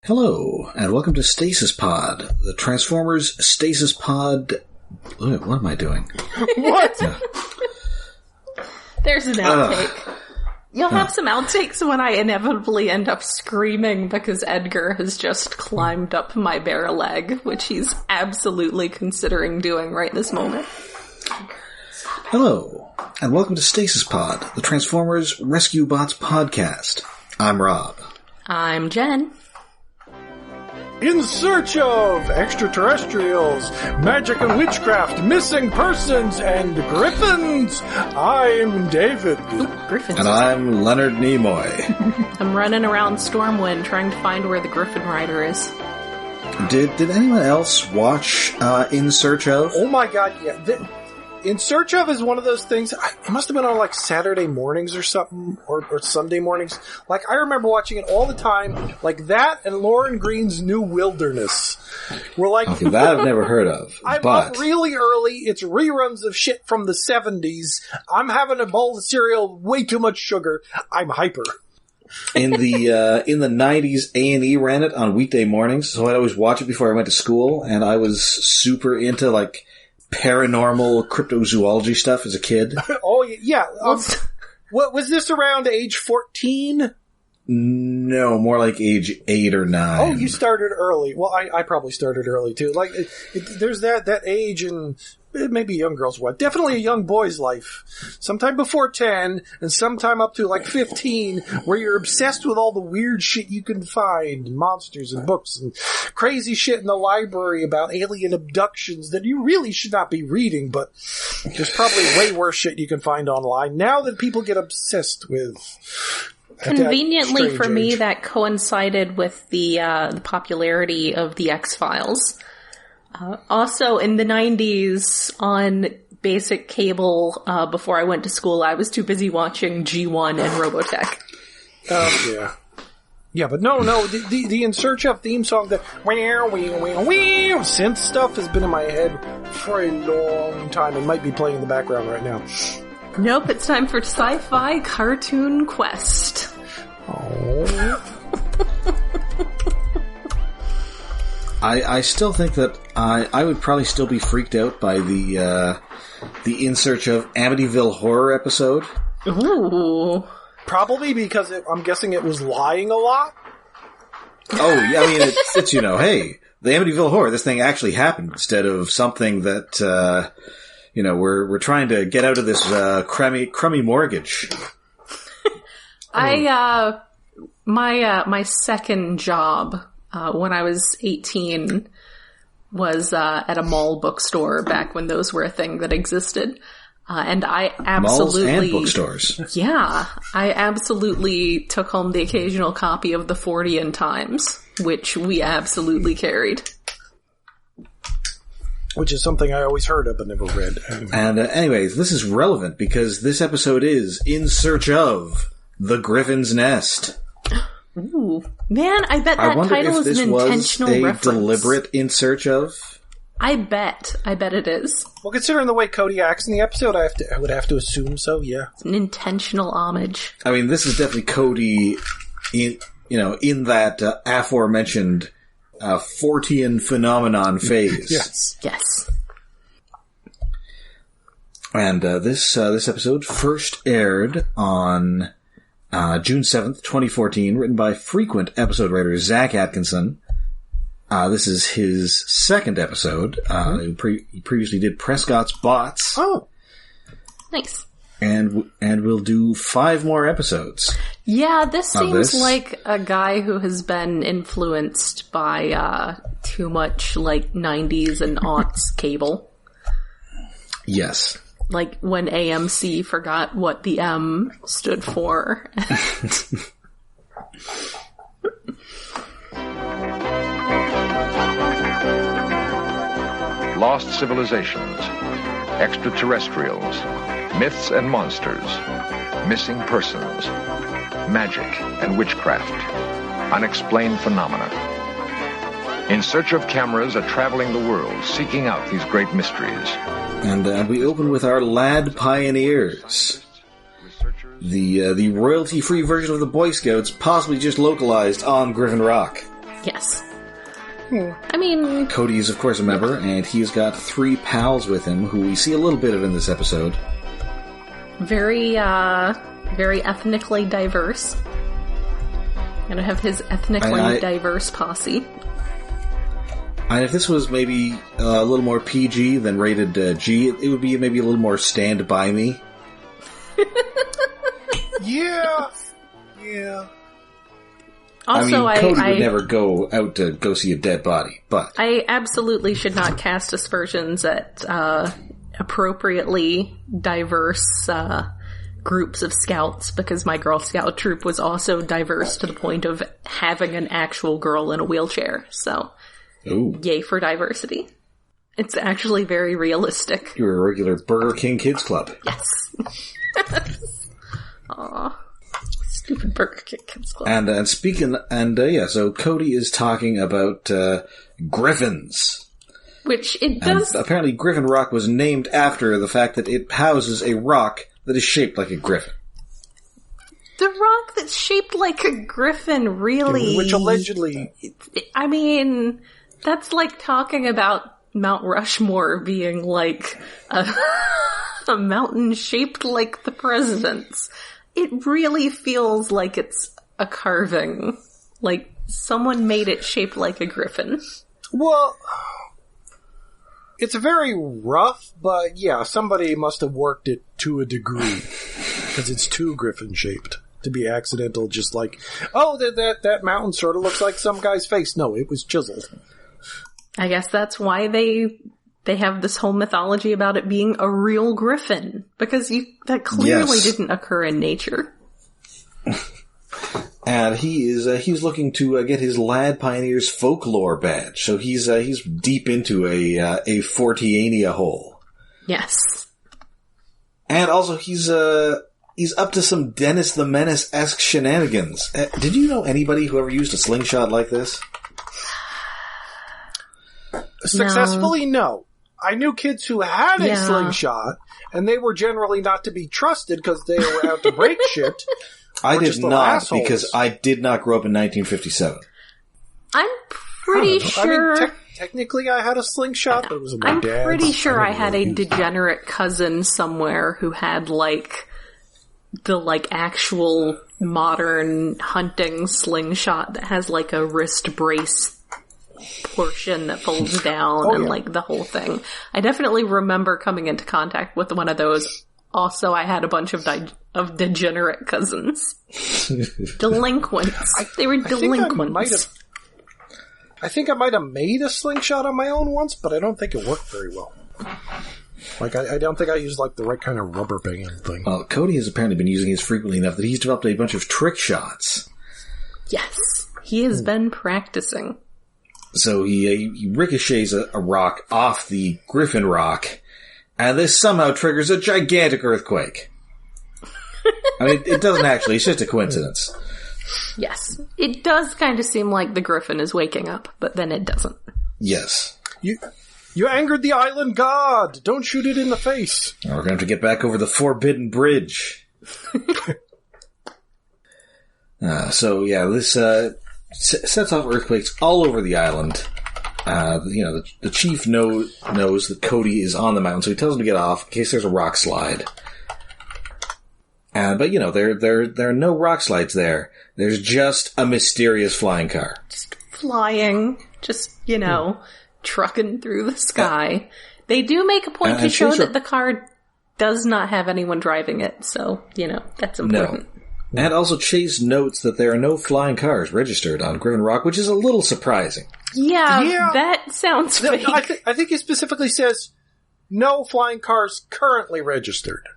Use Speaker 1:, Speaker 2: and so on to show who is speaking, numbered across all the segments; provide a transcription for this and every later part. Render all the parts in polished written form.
Speaker 1: Hello, and welcome to Stasis Pod, the Transformers Stasis Pod... What am I doing?
Speaker 2: What?
Speaker 3: There's an outtake. You'll have some outtakes when I inevitably end up screaming because Edgar has just climbed up my bare leg, which he's absolutely considering doing right this moment.
Speaker 1: Hello, and welcome to Stasis Pod, the Transformers Rescue Bots podcast. I'm Rob.
Speaker 3: I'm Jen.
Speaker 2: In search of extraterrestrials, magic and witchcraft, missing persons, and griffins, I'm David.
Speaker 3: Ooh, Griffins.
Speaker 1: And I'm Leonard Nimoy.
Speaker 3: I'm running around Stormwind trying to find where the Griffin Rider is.
Speaker 1: Did anyone else watch In Search Of?
Speaker 2: Oh my god, yeah. In Search Of is one of those things, it must have been on like Saturday mornings or something, or Sunday mornings. Like, I remember watching it all the time, like that and Lauren Green's New Wilderness. We're like...
Speaker 1: Okay, that I've never heard of,
Speaker 2: I'm
Speaker 1: but...
Speaker 2: up really early, it's reruns of shit from the 70s, I'm having a bowl of cereal, way too much sugar, I'm hyper.
Speaker 1: In the 90s, A&E ran it on weekday mornings, so I'd always watch it before I went to school, and I was super into, like, paranormal cryptozoology stuff as a kid.
Speaker 2: Oh, yeah. What was this around age 14?
Speaker 1: No, more like age 8 or 9.
Speaker 2: Oh, you started early. Well, I probably started early too. Like, there's that age in maybe a young girl's life. Definitely a young boy's life. Sometime before 10 and sometime up to like 15 where you're obsessed with all the weird shit you can find, and monsters and books and crazy shit in the library about alien abductions that you really should not be reading, but there's probably way worse shit you can find online now that people get obsessed with.
Speaker 3: Conveniently for me, that coincided with the popularity of the X-Files. Also, in the 90s, on basic cable, before I went to school, I was too busy watching G1 and Robotech.
Speaker 2: Yeah. Yeah, but no, the In Search Of theme song, the synth stuff has been in my head for a long time. It might be playing in the background right now.
Speaker 3: Nope, it's time for Sci-Fi Cartoon Quest.
Speaker 2: Oh.
Speaker 1: I still think that I would probably still be freaked out by the In Search Of Amityville Horror episode.
Speaker 3: Ooh.
Speaker 2: Probably because I'm guessing it was lying a lot.
Speaker 1: Oh, yeah, I mean, it's hey, the Amityville Horror, this thing actually happened instead of something that, we're trying to get out of this crummy mortgage.
Speaker 3: My second job when I was 18 was at a mall bookstore back when those were a thing that existed. And I absolutely...
Speaker 1: Malls and bookstores.
Speaker 3: Yeah. I absolutely took home the occasional copy of the Fortean Times, which we absolutely carried.
Speaker 2: Which is something I always heard of but never read.
Speaker 1: And anyways, this is relevant because this episode is In Search Of the Griffin's Nest.
Speaker 3: Ooh. Man, I bet that title is an intentional reference.
Speaker 1: Deliberate In Search Of?
Speaker 3: I bet it is.
Speaker 2: Well, considering the way Cody acts in the episode, I would have to assume so, yeah.
Speaker 3: It's an intentional homage.
Speaker 1: I mean, this is definitely Cody in that aforementioned Fortean phenomenon phase.
Speaker 3: Yes.
Speaker 1: And this episode first aired on June 7th, 2014, written by frequent episode writer Zach Atkinson. This is his second episode. He previously did Prescott's Bots.
Speaker 2: Oh.
Speaker 3: Nice.
Speaker 1: And we'll do 5 more episodes.
Speaker 3: Yeah, this seems like a guy who has been influenced by too much like 90s and aughts cable.
Speaker 1: Yes.
Speaker 3: Like when AMC forgot what the M stood for.
Speaker 4: Lost civilizations, extraterrestrials, myths and monsters, missing persons, magic and witchcraft, unexplained phenomena. In Search Of cameras are traveling the world, seeking out these great mysteries.
Speaker 1: And we open with our lad pioneers. The royalty-free version of the Boy Scouts, possibly just localized on Griffin Rock.
Speaker 3: Yes. I mean...
Speaker 1: Cody is, of course, a member, and he's got 3 pals with him, who we see a little bit of in this episode.
Speaker 3: Very ethnically diverse. Gonna have his ethnically diverse posse.
Speaker 1: And if this was maybe a little more PG than rated G, it would be maybe a little more Stand By Me.
Speaker 2: Yeah.
Speaker 3: Also,
Speaker 1: Cody would never go out to go see a dead body, but...
Speaker 3: I absolutely should not cast aspersions at appropriately diverse groups of scouts, because my Girl Scout troop was also diverse to the point of having an actual girl in a wheelchair, so...
Speaker 1: Ooh.
Speaker 3: Yay for diversity. It's actually very realistic.
Speaker 1: You're a regular Burger King Kids Club.
Speaker 3: Yes. Aww. Stupid Burger King Kids Club.
Speaker 1: So Cody is talking about griffins.
Speaker 3: Which it does...
Speaker 1: And apparently Griffin Rock was named after the fact that it houses a rock that is shaped like a griffin.
Speaker 3: The rock that's shaped like a griffin, really...
Speaker 2: Which allegedly...
Speaker 3: I mean, that's like talking about Mount Rushmore being like a mountain shaped like the president's. It really feels like it's a carving. Like, someone made it shaped like a griffin.
Speaker 2: Well, it's very rough, but yeah, somebody must have worked it to a degree. Because it's too griffin-shaped to be accidental, just like, oh, that mountain sort of looks like some guy's face. No, it was chiseled.
Speaker 3: I guess that's why they have this whole mythology about it being a real griffin. Because that clearly didn't occur in nature.
Speaker 1: And he's looking to get his Lad Pioneers folklore badge. So he's deep into a Forteania hole.
Speaker 3: Yes.
Speaker 1: And also he's up to some Dennis the Menace-esque shenanigans. Did you know anybody who ever used a slingshot like this?
Speaker 2: Successfully, no. I knew kids who had a slingshot, and they were generally not to be trusted because they were out to break shit.
Speaker 1: I did not, because I did not grow up in 1957.
Speaker 3: I'm pretty sure...
Speaker 2: I mean, technically I had a slingshot, but it was my dad's.
Speaker 3: I'm pretty sure I had a degenerate cousin somewhere who had, the actual modern hunting slingshot that has, a wrist brace portion that folds down the whole thing. I definitely remember coming into contact with one of those. Also, I had a bunch of degenerate cousins. Delinquents. They were delinquents.
Speaker 2: I think I might have made a slingshot on my own once, but I don't think it worked very well. I don't think I used, the right kind of rubber band thing.
Speaker 1: Well, Cody has apparently been using his frequently enough that he's developed a bunch of trick shots.
Speaker 3: Yes. He has been practicing.
Speaker 1: So he ricochets a rock off the Griffin Rock, and this somehow triggers a gigantic earthquake. I mean, it doesn't actually, it's just a coincidence.
Speaker 3: Yes. It does kind of seem like the Griffin is waking up, but then it doesn't.
Speaker 1: Yes.
Speaker 2: You angered the island god! Don't shoot it in the face!
Speaker 1: Now we're going to have to get back over the Forbidden Bridge. This sets off earthquakes all over the island. The chief knows that Cody is on the mountain, so he tells him to get off in case there's a rock slide. But there are no rock slides there. There's just a mysterious flying car.
Speaker 3: Just flying. Just, trucking through the sky. They do make a point to show that the car does not have anyone driving it, so, that's important.
Speaker 1: No. And also Chase notes that there are no flying cars registered on Griffin Rock, which is a little surprising.
Speaker 3: Yeah. That sounds fake.
Speaker 2: I think he specifically says, no flying cars currently registered.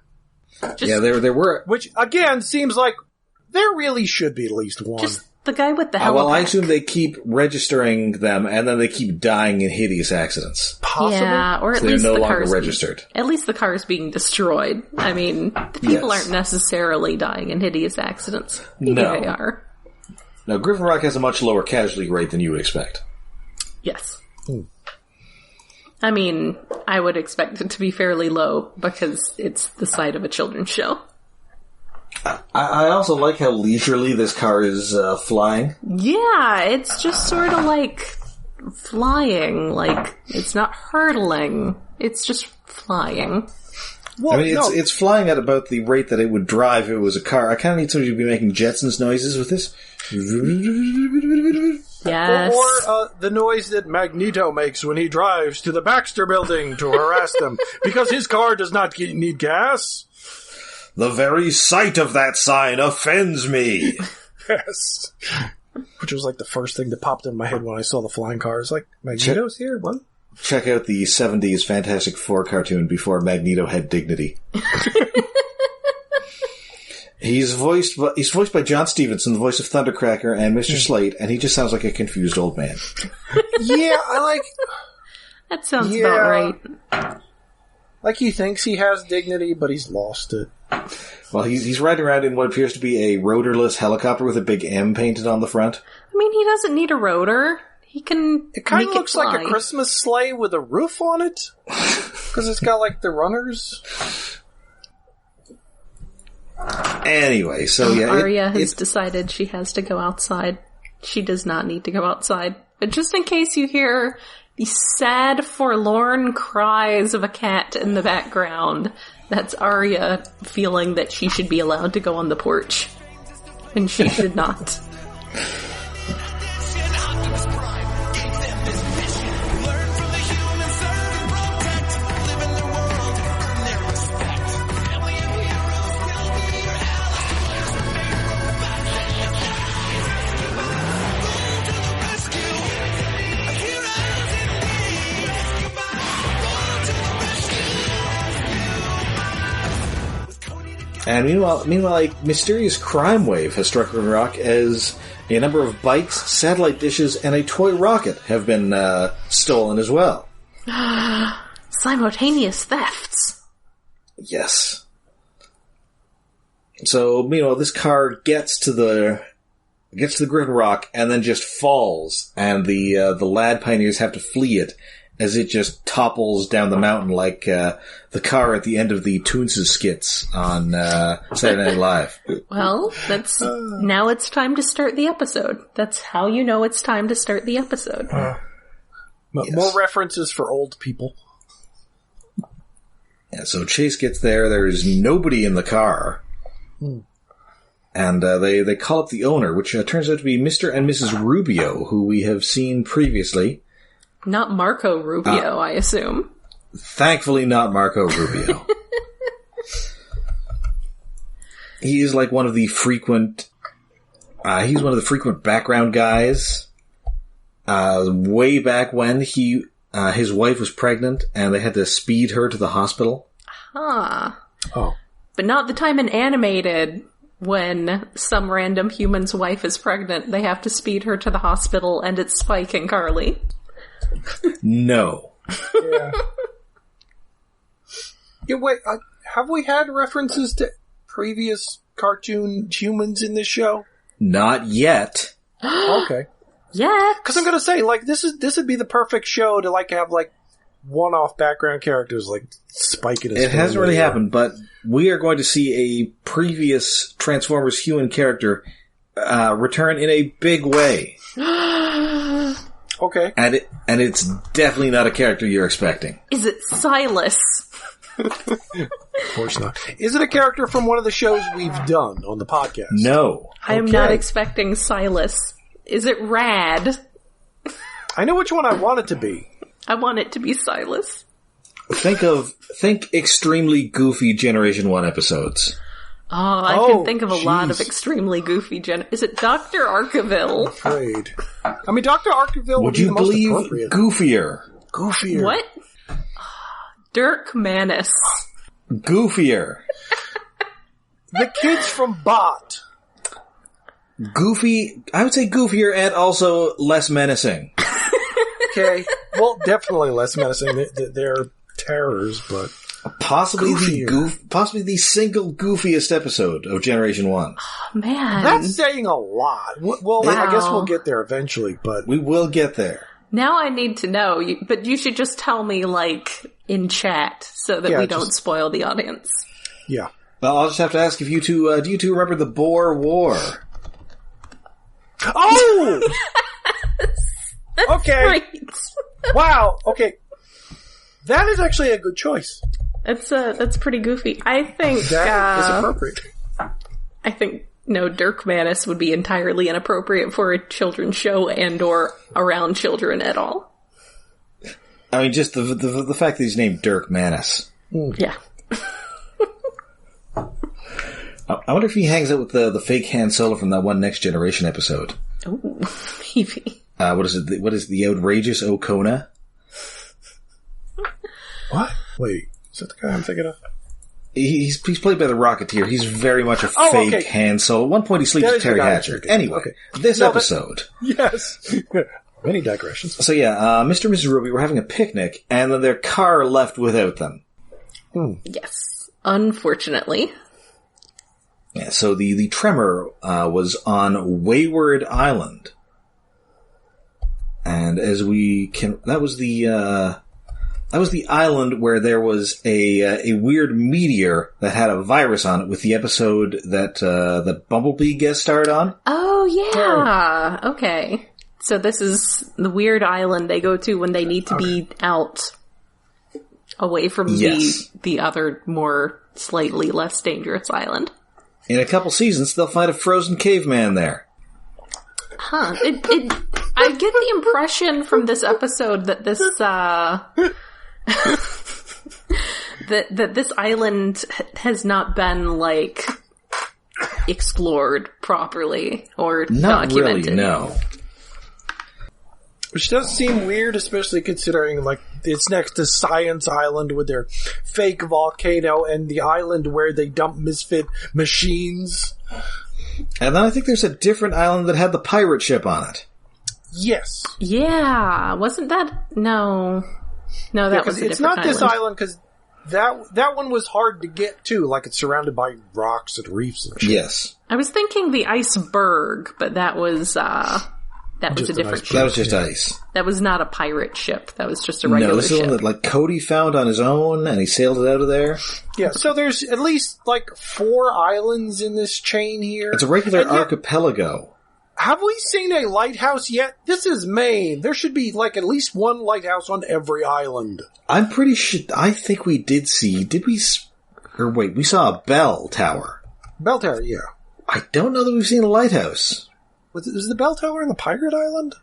Speaker 1: There were.
Speaker 2: Which, again, seems like there really should be at least one.
Speaker 3: Just the guy with the helmet.
Speaker 1: I assume they keep registering them, and then they keep dying in hideous accidents.
Speaker 2: Possible?
Speaker 3: Yeah, or at
Speaker 1: so
Speaker 3: least
Speaker 1: they're no
Speaker 3: the
Speaker 1: longer
Speaker 3: car's
Speaker 1: registered.
Speaker 3: At least the car is being destroyed. I mean, the people aren't necessarily dying in hideous accidents. Maybe they are.
Speaker 1: Now, Griffin Rock has a much lower casualty rate than you would expect.
Speaker 3: Yes. I mean, I would expect it to be fairly low because it's the site of a children's show.
Speaker 1: I also like how leisurely this car is flying.
Speaker 3: Yeah, it's just sort of like flying. Like, it's not hurtling. It's just flying.
Speaker 1: Well, I mean, it's flying at about the rate that it would drive if it was a car. I kind of need somebody to be making Jetsons noises with this.
Speaker 3: Yes.
Speaker 2: Or the noise that Magneto makes when he drives to the Baxter building to harass them, because his car does not need gas.
Speaker 1: The very sight of that sign offends me.
Speaker 2: Yes. Which was like the first thing that popped in my head when I saw the flying car. It's like, Magneto's here? What?
Speaker 1: Check out the 70s Fantastic Four cartoon before Magneto had dignity. He's voiced by John Stevenson, the voice of Thundercracker and Mr. Slate, and he just sounds like a confused old man.
Speaker 2: Yeah, I like...
Speaker 3: That sounds about right.
Speaker 2: Like he thinks he has dignity, but he's lost it.
Speaker 1: Well, he's riding around in what appears to be a rotorless helicopter with a big M painted on the front.
Speaker 3: I mean, he doesn't need a rotor. He can.
Speaker 2: It kind of looks like a Christmas sleigh with a roof on it, because it's got like the runners.
Speaker 1: Anyway, so yeah,
Speaker 3: Arya has decided she has to go outside. She does not need to go outside, but just in case you hear the sad, forlorn cries of a cat in the background, that's Arya feeling that she should be allowed to go on the porch, and she should not.
Speaker 1: And meanwhile, a mysterious crime wave has struck Griffin Rock as a number of bikes, satellite dishes, and a toy rocket have been stolen as well.
Speaker 3: Simultaneous thefts.
Speaker 1: Yes. So, meanwhile, this car gets to the Griffin Rock and then just falls, and the lad pioneers have to flee it as it just topples down the mountain like the car at the end of the Toonses skits on Saturday Night Live.
Speaker 3: Well, now it's time to start the episode. That's how you know it's time to start the episode.
Speaker 2: Yes. More references for old people.
Speaker 1: Yeah, so Chase gets there. There's nobody in the car. And they call up the owner, which turns out to be Mr. and Mrs. Rubio, who we have seen previously.
Speaker 3: Not Marco Rubio, I assume.
Speaker 1: Thankfully not Marco Rubio. He is like one of the frequent... he's one of the frequent background guys. Way back when his wife was pregnant and they had to speed her to the hospital.
Speaker 3: Huh.
Speaker 2: Oh.
Speaker 3: But not the time in Animated when some random human's wife is pregnant. They have to speed her to the hospital and it's Spike and Carly.
Speaker 1: No.
Speaker 2: Yeah. Yeah, wait, have we had references to previous cartoon humans in this show?
Speaker 1: Not yet.
Speaker 2: Okay.
Speaker 3: Yeah.
Speaker 2: Because I'm gonna say, like, this would be the perfect show to, like, have, like, one-off background characters, like Spike and his
Speaker 1: It hasn't really happened, but we are going to see a previous Transformers human character return in a big way.
Speaker 2: Okay.
Speaker 1: And it's definitely not a character you're expecting.
Speaker 3: Is it Silas?
Speaker 2: Of course not. Is it a character from one of the shows we've done on the podcast?
Speaker 1: No.
Speaker 3: I am not expecting Silas. Is it Rad?
Speaker 2: I know which one I want it to be.
Speaker 3: I want it to be Silas.
Speaker 1: Think extremely goofy Generation 1 episodes.
Speaker 3: Oh, I can think of a lot of extremely goofy Is it Dr. Arkeville?
Speaker 2: I'm afraid. I mean, Dr. Arkeville would be the most appropriate.
Speaker 1: Goofier?
Speaker 3: What? Dirk Manus.
Speaker 1: Goofier.
Speaker 2: The kids from Bot.
Speaker 1: Goofy. I would say goofier and also less menacing.
Speaker 2: Okay. Well, definitely less menacing. They're terrors, but
Speaker 1: possibly
Speaker 2: goofier.
Speaker 1: Possibly the single goofiest episode of Generation 1.
Speaker 3: Oh, man.
Speaker 2: That's saying a lot. Well, I guess we'll get there eventually, but
Speaker 1: we will get there.
Speaker 3: Now I need to know, but you should just tell me, like, in chat, so that we don't spoil the audience.
Speaker 2: Yeah.
Speaker 1: Well, I'll just have to ask if you two, do you two remember the Boer War?
Speaker 2: Oh!
Speaker 3: That's
Speaker 2: okay.
Speaker 3: Right.
Speaker 2: Wow, okay. That is actually a good choice.
Speaker 3: That's pretty goofy. I think
Speaker 2: That is appropriate.
Speaker 3: I think Dirk Manus would be entirely inappropriate for a children's show and or around children at all.
Speaker 1: I mean, just the fact that he's named Dirk Manus.
Speaker 3: Yeah.
Speaker 1: I wonder if he hangs out with the fake Han Solo from that one Next Generation episode.
Speaker 3: Ooh, maybe.
Speaker 1: What is it? What is the outrageous Okona?
Speaker 2: What? Wait, is that the guy I'm thinking of?
Speaker 1: He's played by the Rocketeer. He's very much a fake Han Solo. At one point, he sleeps with Terry Hatcher. Anyway, this episode.
Speaker 2: Yes. Many digressions.
Speaker 1: So yeah, Mr. and Mrs. Ruby were having a picnic, and then their car left without them.
Speaker 3: Yes, unfortunately.
Speaker 1: Yeah, so the tremor was on Wayward Island. And as we can, that was the island where there was a weird meteor that had a virus on it with the episode that Bumblebee guest starred on.
Speaker 3: Oh yeah. Okay. So this is the weird island they go to when they need to be out away from the other more slightly less dangerous island.
Speaker 1: In a couple seasons, they'll find a frozen caveman there.
Speaker 3: Huh. I get the impression from this episode that this, that this island has not been, like, explored properly or
Speaker 1: not
Speaker 3: documented.
Speaker 1: Really, no.
Speaker 2: Which does seem weird, especially considering, like, it's next to Science Island with their fake volcano and the island where they dump misfit machines.
Speaker 1: And then I think there's a different island that had the pirate ship on it.
Speaker 2: Yes.
Speaker 3: Yeah. Wasn't that? No, that was a different island.
Speaker 2: It's not this island, because that one was hard to get to. Like, it's surrounded by rocks and reefs and shit.
Speaker 1: Yes.
Speaker 3: I was thinking the iceberg, but that was a different ship.
Speaker 1: That was just ice.
Speaker 3: That was not a pirate ship. That was just a regular
Speaker 1: this
Speaker 3: ship.
Speaker 1: is one that, like, Cody found on his own, and he sailed it out of there.
Speaker 2: Yeah, so there's at least, like, 4 islands in this chain here.
Speaker 1: It's a regular archipelago.
Speaker 2: Have we seen a lighthouse yet? This is Maine. There should be, like, at least one lighthouse on every island.
Speaker 1: I'm pretty sure, I think we did see, we saw a bell tower.
Speaker 2: Bell tower, yeah.
Speaker 1: I don't know that we've seen a lighthouse.
Speaker 2: Was the bell tower on the pirate island?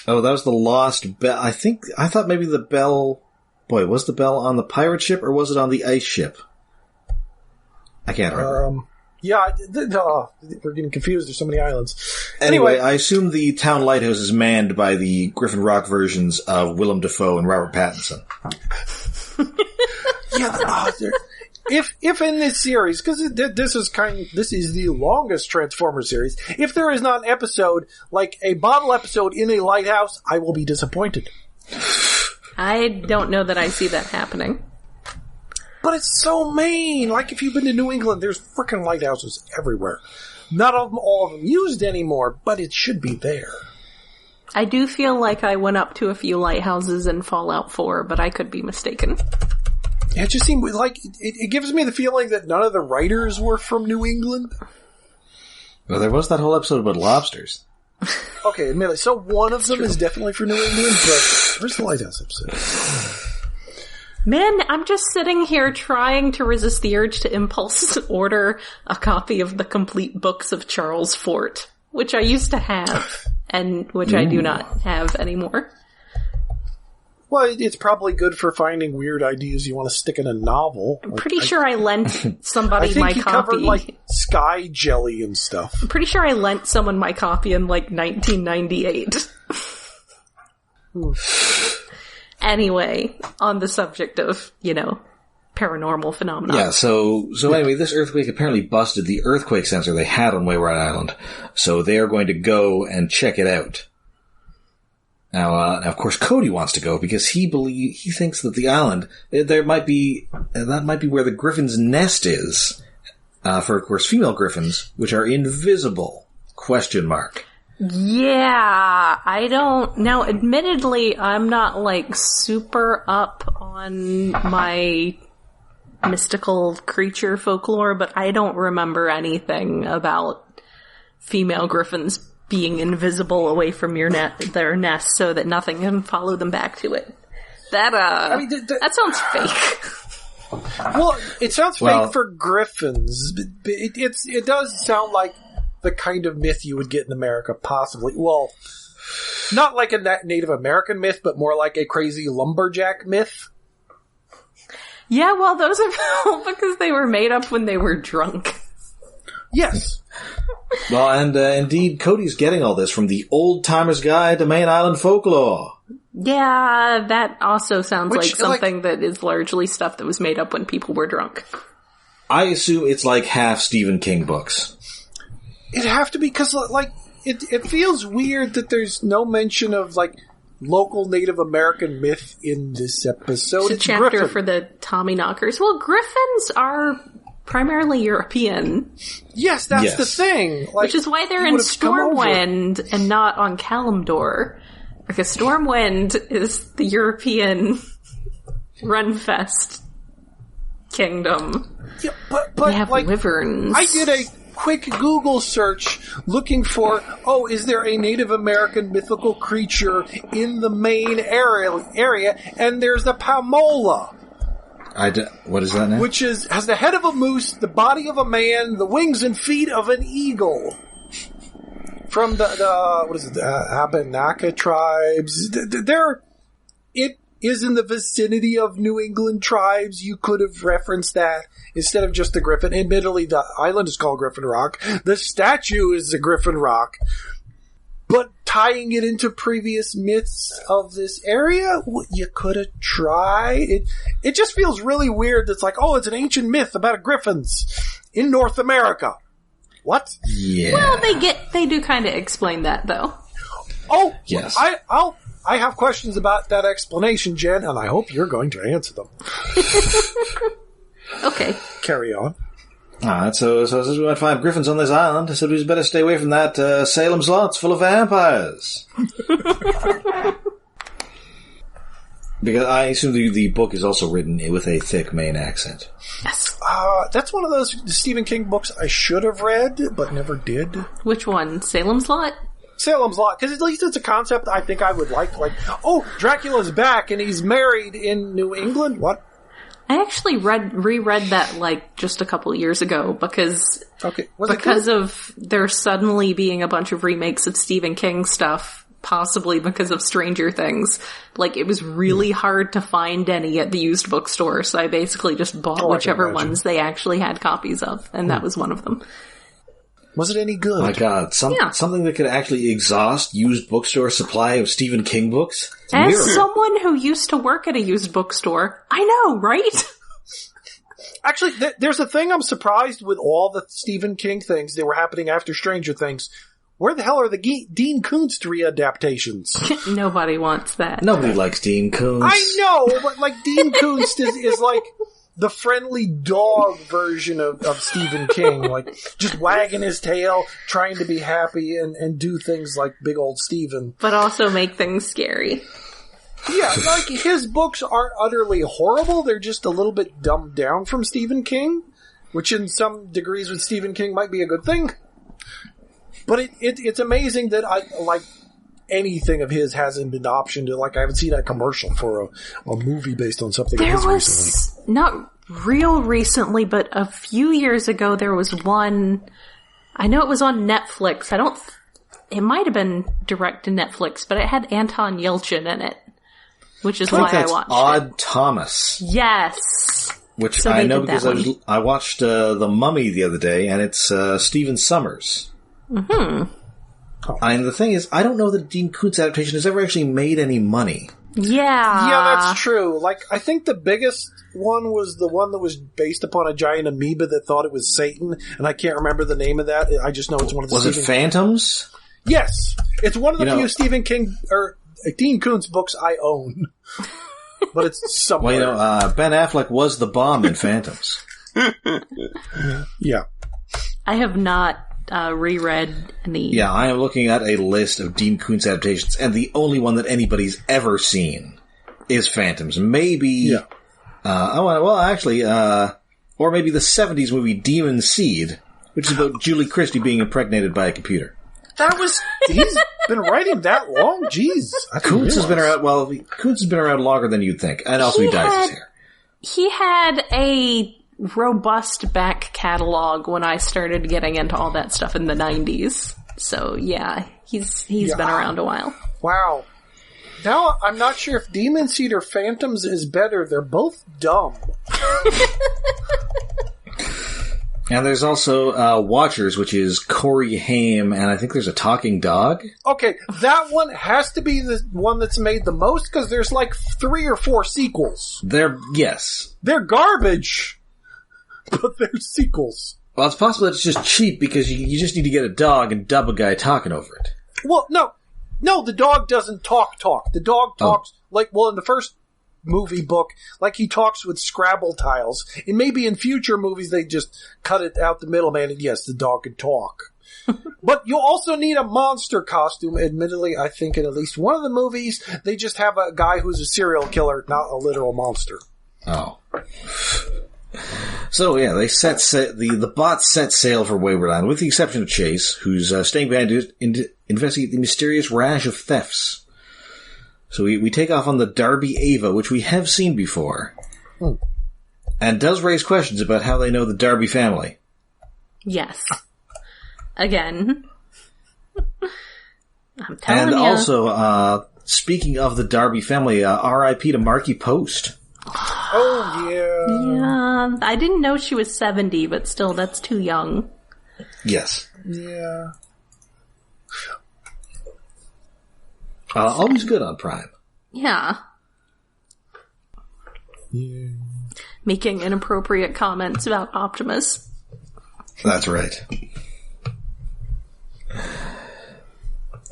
Speaker 1: Oh, that was the lost bell. I thought maybe the bell... Boy, was the bell on the pirate ship, or was it on the ice ship? I can't remember.
Speaker 2: Yeah, we're getting confused. There's so many islands.
Speaker 1: Anyway, I assume the town lighthouse is manned by the Griffin Rock versions of Willem Dafoe and Robert Pattinson.
Speaker 2: Yeah, if in this series, because this is the longest Transformers series, if there is not an episode, like a bottle episode in a lighthouse, I will be disappointed.
Speaker 3: I don't know that I see that happening.
Speaker 2: But it's so Maine. Like, if you've been to New England, there's frickin' lighthouses everywhere. Not all of them used anymore, but it should be there.
Speaker 3: I do feel like I went up to a few lighthouses in Fallout 4, but I could be mistaken.
Speaker 2: Yeah, it just seemed like it gives me the feeling that none of the writers were from New England.
Speaker 1: Well, there was that whole episode about lobsters.
Speaker 2: Okay, admittedly. So one of them is definitely for New England, but where's the lighthouse episode?
Speaker 3: Man, I'm just sitting here trying to resist the urge to impulse order a copy of the complete books of Charles Fort, which I used to have, and which I do not have anymore.
Speaker 2: Well, it's probably good for finding weird ideas you want to stick in a novel.
Speaker 3: I'm pretty sure I lent somebody my
Speaker 2: I think he
Speaker 3: copy.
Speaker 2: covered, like, sky jelly and stuff.
Speaker 3: I'm pretty sure I lent someone my copy in, like, 1998. Anyway, on the subject of, paranormal phenomena.
Speaker 1: Yeah, so anyway, this earthquake apparently busted the earthquake sensor they had on Wayward Island, so they are going to go and check it out. Now, of course, Cody wants to go because he thinks that the island, that might be where the griffin's nest is, for, of course, female griffins, which are invisible, ?
Speaker 3: Yeah, I don't, now admittedly, I'm not, like, super up on my mystical creature folklore, but I don't remember anything about female griffins being invisible away from their nest so that nothing can follow them back to it. That that sounds fake.
Speaker 2: Well, it sounds fake for griffins. But it does sound like the kind of myth you would get in America, possibly. Well, not like a Native American myth, but more like a crazy lumberjack myth.
Speaker 3: Yeah, well, those are because they were made up when they were drunk.
Speaker 2: Yes.
Speaker 1: Well, and indeed, Cody's getting all this from the Old Timer's Guide to Main Island Folklore.
Speaker 3: Yeah, that also sounds like something that is largely stuff that was made up when people were drunk.
Speaker 1: I assume it's like half Stephen King books.
Speaker 2: It'd have to be, because, like, it feels weird that there's no mention of, like, local Native American myth in this episode.
Speaker 3: It's a chapter Griffin. For the Tommyknockers. Well, griffins are primarily European.
Speaker 2: Yes, that's the thing. Like,
Speaker 3: which is why they're in Stormwind and not on Kalimdor. Because Stormwind is the European Runfest kingdom.
Speaker 2: Yeah, but
Speaker 3: they have
Speaker 2: like,
Speaker 3: wyverns.
Speaker 2: I did a quick Google search looking for, is there a Native American mythical creature in the main area? And there's the Palmola.
Speaker 1: What is that now?
Speaker 2: Which has the head of a moose, the body of a man, the wings and feet of an eagle. From the Abenaki tribes. It is in the vicinity of New England tribes. You could have referenced that instead of just the Griffin. Admittedly, the island is called Griffin Rock. The statue is the Griffin Rock. But tying it into previous myths of this area, you could have tried. It just feels really weird. It's like, it's an ancient myth about griffins in North America. What?
Speaker 1: Yeah.
Speaker 3: Well, they do kind of explain that, though.
Speaker 2: Oh,
Speaker 1: yes.
Speaker 2: I have questions about that explanation, Jen, and I hope you're going to answer them.
Speaker 3: Okay.
Speaker 2: Carry on.
Speaker 1: Alright, so since we might find griffins on this island, I said we'd better stay away from that Salem slot's full of vampires. Because I assume the book is also written with a thick Maine accent.
Speaker 3: Yes.
Speaker 2: That's one of those Stephen King books I should have read, but never did.
Speaker 3: Which one? Salem's Lot?
Speaker 2: Salem's Lot, because at least it's a concept I think I would like. Like, Dracula's back and he's married in New England? What?
Speaker 3: I actually reread that just a couple of years ago because of there suddenly being a bunch of remakes of Stephen King stuff, possibly because of Stranger Things. It was really hard to find any at the used bookstore, so I basically just bought whichever ones they actually had copies of, and that was one of them.
Speaker 2: Was it any good?
Speaker 1: My God, something that could actually exhaust used bookstore supply of Stephen King books?
Speaker 3: As someone who used to work at a used bookstore, I know, right?
Speaker 2: Actually, there's a thing I'm surprised with all the Stephen King things that were happening after Stranger Things. Where the hell are the Dean Koontz readaptations?
Speaker 3: Nobody wants that.
Speaker 1: Nobody likes Dean Koontz.
Speaker 2: I know, but Dean Koontz is like the friendly dog version of Stephen King, just wagging his tail, trying to be happy and do things like big old Stephen.
Speaker 3: But also make things scary.
Speaker 2: Yeah, his books aren't utterly horrible, they're just a little bit dumbed down from Stephen King, which in some degrees with Stephen King might be a good thing. But it's amazing that anything of his hasn't been optioned. I haven't seen a commercial for a movie based on something of his recently.
Speaker 3: Not real recently, but a few years ago there was one. I know it was on Netflix. It might have been direct to Netflix, but it had Anton Yelchin in it, which is why I watched
Speaker 1: Odd
Speaker 3: it.
Speaker 1: Thomas.
Speaker 3: Yes.
Speaker 1: Which I know because I watched The Mummy the other day, and it's Stephen Sommers.
Speaker 3: Mm-hmm.
Speaker 1: And the thing is, I don't know that Dean Koontz adaptation has ever actually made any money.
Speaker 2: Yeah, that's true. I think the biggest one was the one that was based upon a giant amoeba that thought it was Satan, and I can't remember the name of that. I just know it's one of the
Speaker 1: Was it Phantoms?
Speaker 2: Yes. It's one of the few Stephen King, or Dean Koontz books I own. But it's somewhere.
Speaker 1: Well, Ben Affleck was the bomb in Phantoms.
Speaker 2: Yeah.
Speaker 3: I have not reread any.
Speaker 1: Yeah, I am looking at a list of Dean Koontz adaptations, and the only one that anybody's ever seen is Phantoms. Maybe Or maybe the 70s movie Demon Seed, which is about Julie Christie being impregnated by a computer.
Speaker 2: He's been writing that long? Jeez.
Speaker 1: Kuntz has been around, Kuntz has been around longer than you'd think. And also he dyes his hair.
Speaker 3: He had a robust back catalog when I started getting into all that stuff in the 90s. So yeah, he's been around a while.
Speaker 2: Wow. Now, I'm not sure if Demon Seed or Phantoms is better. They're both dumb.
Speaker 1: And there's also Watchers, which is Corey Haim, and I think there's a talking dog.
Speaker 2: Okay, that one has to be the one that's made the most, because there's like 3 or 4 sequels.
Speaker 1: Yes.
Speaker 2: They're garbage, but they're sequels.
Speaker 1: Well, it's possible that it's just cheap, because you just need to get a dog and dub a guy talking over it.
Speaker 2: Well, no, the dog doesn't talk. The dog talks, in the first movie book, like he talks with Scrabble tiles. And maybe in future movies they just cut it out the middleman, and yes, the dog can talk. But you also need a monster costume. Admittedly, I think in at least one of the movies, they just have a guy who's a serial killer, not a literal monster.
Speaker 1: Oh. So yeah, the bots set sail for Wayward Island, with the exception of Chase, who's staying behind to investigate the mysterious rash of thefts. So we take off on the Darby Ava, which we have seen before, and does raise questions about how they know the Darby family.
Speaker 3: Yes. Again. I'm telling you.
Speaker 1: And also, speaking of the Darby family, R.I.P. to Marky Post.
Speaker 2: Oh, yeah.
Speaker 3: Yeah, I didn't know she was 70, but still, that's too young.
Speaker 1: Yes.
Speaker 2: Yeah.
Speaker 1: Always good on Prime.
Speaker 3: Yeah. Making inappropriate comments about Optimus.
Speaker 1: That's right.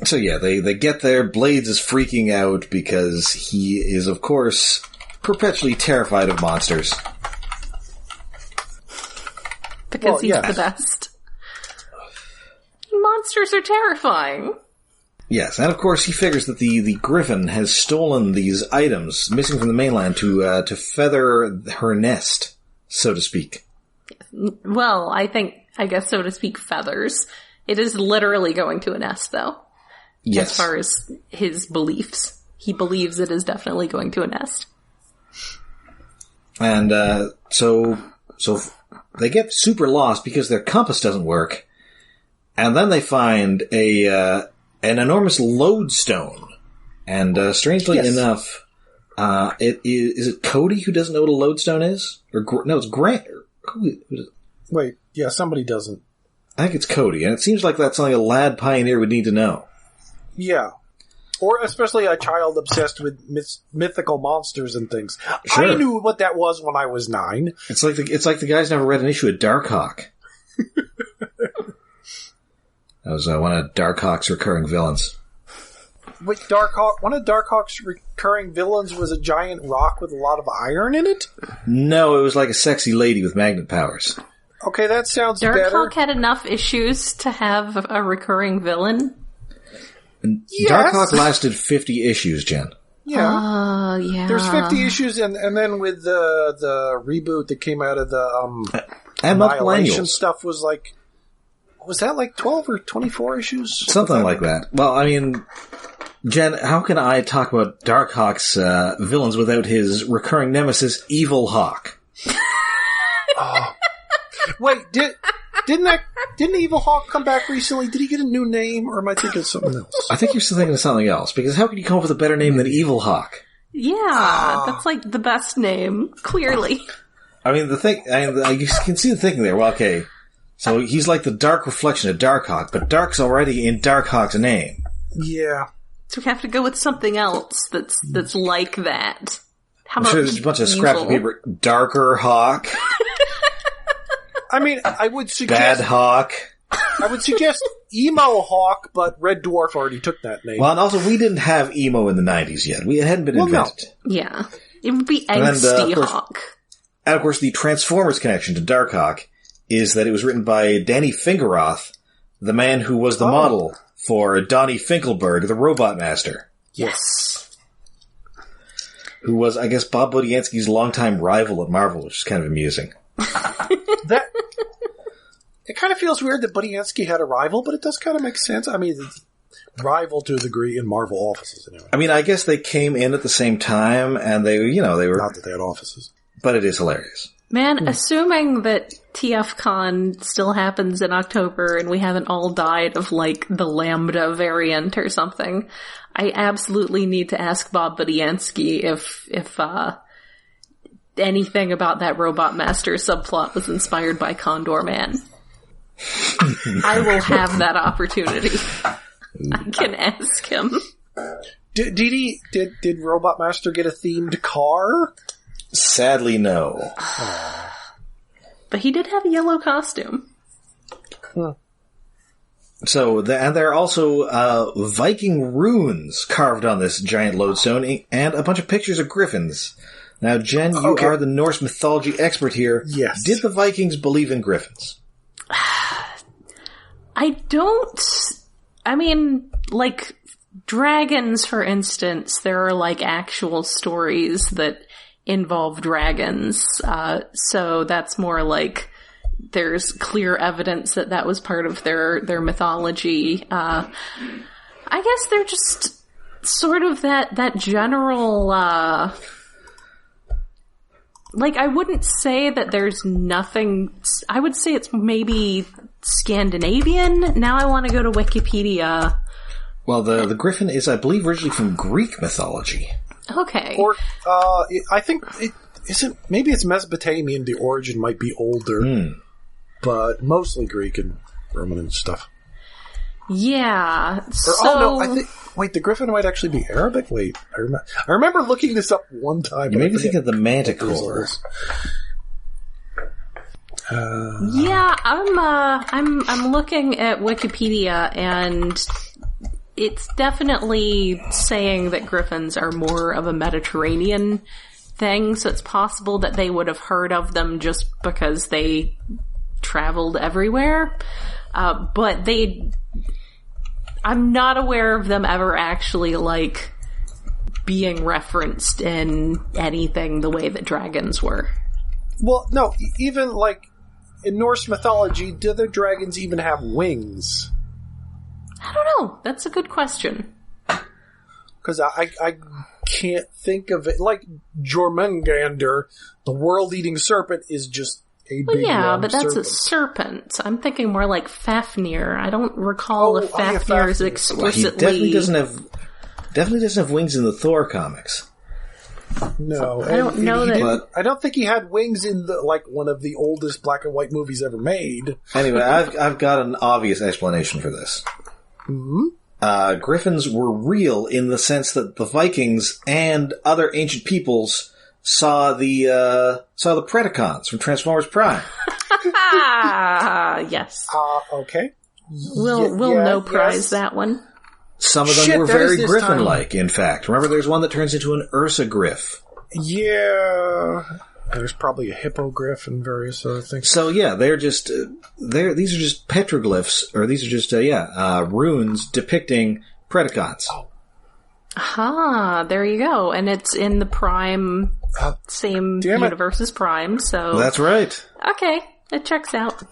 Speaker 1: So yeah, they get there. Blades is freaking out because he is, of course, perpetually terrified of monsters.
Speaker 3: Because he's the best. Monsters are terrifying.
Speaker 1: Yes, and of course he figures that the Griffin has stolen these items missing from the mainland to feather her nest, so to speak.
Speaker 3: Well, I guess so to speak, feathers. It is literally going to a nest, though.
Speaker 1: Yes.
Speaker 3: As far as his beliefs. He believes it is definitely going to a nest.
Speaker 1: And so they get super lost because their compass doesn't work, and then they find an enormous lodestone, and strangely enough, is it Cody who doesn't know what a lodestone is? No, it's Grant.
Speaker 2: Wait, yeah, somebody doesn't.
Speaker 1: I think it's Cody, and it seems like that's something a lad pioneer would need to know.
Speaker 2: Yeah. Or especially a child obsessed with mythical monsters and things.
Speaker 1: Sure.
Speaker 2: I knew what that was when I was 9.
Speaker 1: It's like the guy's never read an issue of Darkhawk. That was one of Darkhawk's recurring villains.
Speaker 2: Wait, Darkhawk? One of Darkhawk's recurring villains was a giant rock with a lot of iron in it?
Speaker 1: No, it was like a sexy lady with magnet powers.
Speaker 2: Okay, that sounds better.
Speaker 3: Darkhawk had enough issues to have a recurring villain.
Speaker 2: Yes.
Speaker 1: Darkhawk lasted 50 issues, Jen.
Speaker 2: Yeah.
Speaker 3: Yeah.
Speaker 2: There's 50 issues, and then with the reboot that came out of the Annihilation stuff was that like 12 or 24 issues?
Speaker 1: Something like that. Well, I mean, Jen, how can I talk about Darkhawk's villains without his recurring nemesis, Evil Hawk?
Speaker 2: Oh. Wait, didn't Evil Hawk come back recently? Did he get a new name, or am I thinking of something else?
Speaker 1: I think you're still thinking of something else, because how can you come up with a better name than Evil Hawk?
Speaker 3: Yeah, that's like the best name, clearly.
Speaker 1: I mean, you can see the thinking there. Well, okay, so he's like the dark reflection of Darkhawk, but Dark's already in Darkhawk's name.
Speaker 2: Yeah.
Speaker 3: So we have to go with something else that's like that. How
Speaker 1: I'm
Speaker 3: about
Speaker 1: sure there's a bunch of scraps of paper. Darker Hawk.
Speaker 2: I mean, I would suggest...
Speaker 1: Bad Hawk.
Speaker 2: I would suggest Emo Hawk, but Red Dwarf already took that name.
Speaker 1: Well, and also, we didn't have emo in the 90s yet. It hadn't been invented.
Speaker 3: No. Yeah. It would be Angsty Hawk.
Speaker 1: And of course, the Transformers connection to Darkhawk is that it was written by Danny Fingeroth, the man who was the model for Donnie Finkelberg, the Robot Master.
Speaker 2: Yes.
Speaker 1: who was, I guess, Bob Budiansky's longtime rival at Marvel, which is kind of amusing.
Speaker 2: It kind of feels weird that Budiansky had a rival, but it does kind of make sense. I mean, it's rival to a degree in Marvel offices, anyway.
Speaker 1: I mean, I guess they came in at the same time, and they were...
Speaker 2: Not that they had offices.
Speaker 1: But it is hilarious.
Speaker 3: Man, assuming that TFCon still happens in October and we haven't all died of, like, the Lambda variant or something, I absolutely need to ask Bob Budiansky if anything about that Robot Master subplot was inspired by Condor Man. I will have that opportunity. I can ask him.
Speaker 2: Did Robot Master get a themed car?
Speaker 1: Sadly, no.
Speaker 3: But he did have a yellow costume.
Speaker 2: Huh.
Speaker 1: So, and there are also Viking runes carved on this giant lodestone, and a bunch of pictures of griffins. Now, Jen, you are the Norse mythology expert here.
Speaker 2: Yes.
Speaker 1: Did the Vikings believe in griffins?
Speaker 3: I mean, like, dragons, for instance, there are, like, actual stories that involve dragons. So that's more like there's clear evidence that was part of their mythology. I guess they're just sort of that general, like, I wouldn't say that there's nothing, I would say it's maybe Scandinavian. Now I want to go to Wikipedia.
Speaker 1: Well, the griffin is, I believe, originally from Greek mythology.
Speaker 3: Okay.
Speaker 2: Or, I think it isn't, maybe it's Mesopotamian, the origin might be older, but mostly Greek and Roman and stuff.
Speaker 3: Yeah.
Speaker 2: The griffin might actually be Arabic? Wait, I remember looking this up one time.
Speaker 1: You made me think of the manticore.
Speaker 3: Yeah, I'm looking at Wikipedia, and it's definitely saying that griffins are more of a Mediterranean thing, so it's possible that they would have heard of them just because they traveled everywhere. But I'm not aware of them ever actually, like, being referenced in anything the way that dragons were.
Speaker 2: Well, no, even, like, in Norse mythology, do the dragons even have wings?
Speaker 3: I don't know. That's a good question.
Speaker 2: Because I can't think of it. Like, Jormungandr, the world-eating serpent, is just a big
Speaker 3: but that's
Speaker 2: serpent.
Speaker 3: a serpent. I'm thinking more like Fafnir. I don't recall if Fafnir is explicitly...
Speaker 1: Well, he definitely doesn't have wings in the Thor comics.
Speaker 2: No,
Speaker 3: I don't know that.
Speaker 2: I don't think he had wings in one of the oldest black and white movies ever made.
Speaker 1: Anyway, I've got an obvious explanation for this.
Speaker 2: Mm-hmm.
Speaker 1: Griffins were real in the sense that the Vikings and other ancient peoples saw the Predacons from Transformers Prime.
Speaker 3: Yes.
Speaker 2: Okay.
Speaker 3: We'll no prize that one.
Speaker 1: Some of them were very Griffin-like, in fact. Remember, there's one that turns into an Ursa Griff.
Speaker 2: Yeah. There's probably a hippogriff and various other things.
Speaker 1: So yeah, these are just petroglyphs, or these are just runes depicting Predacons.
Speaker 2: Oh.
Speaker 3: Aha, there you go. And it's in the Prime, same universe as Prime, so...
Speaker 1: That's right.
Speaker 3: Okay, it checks out.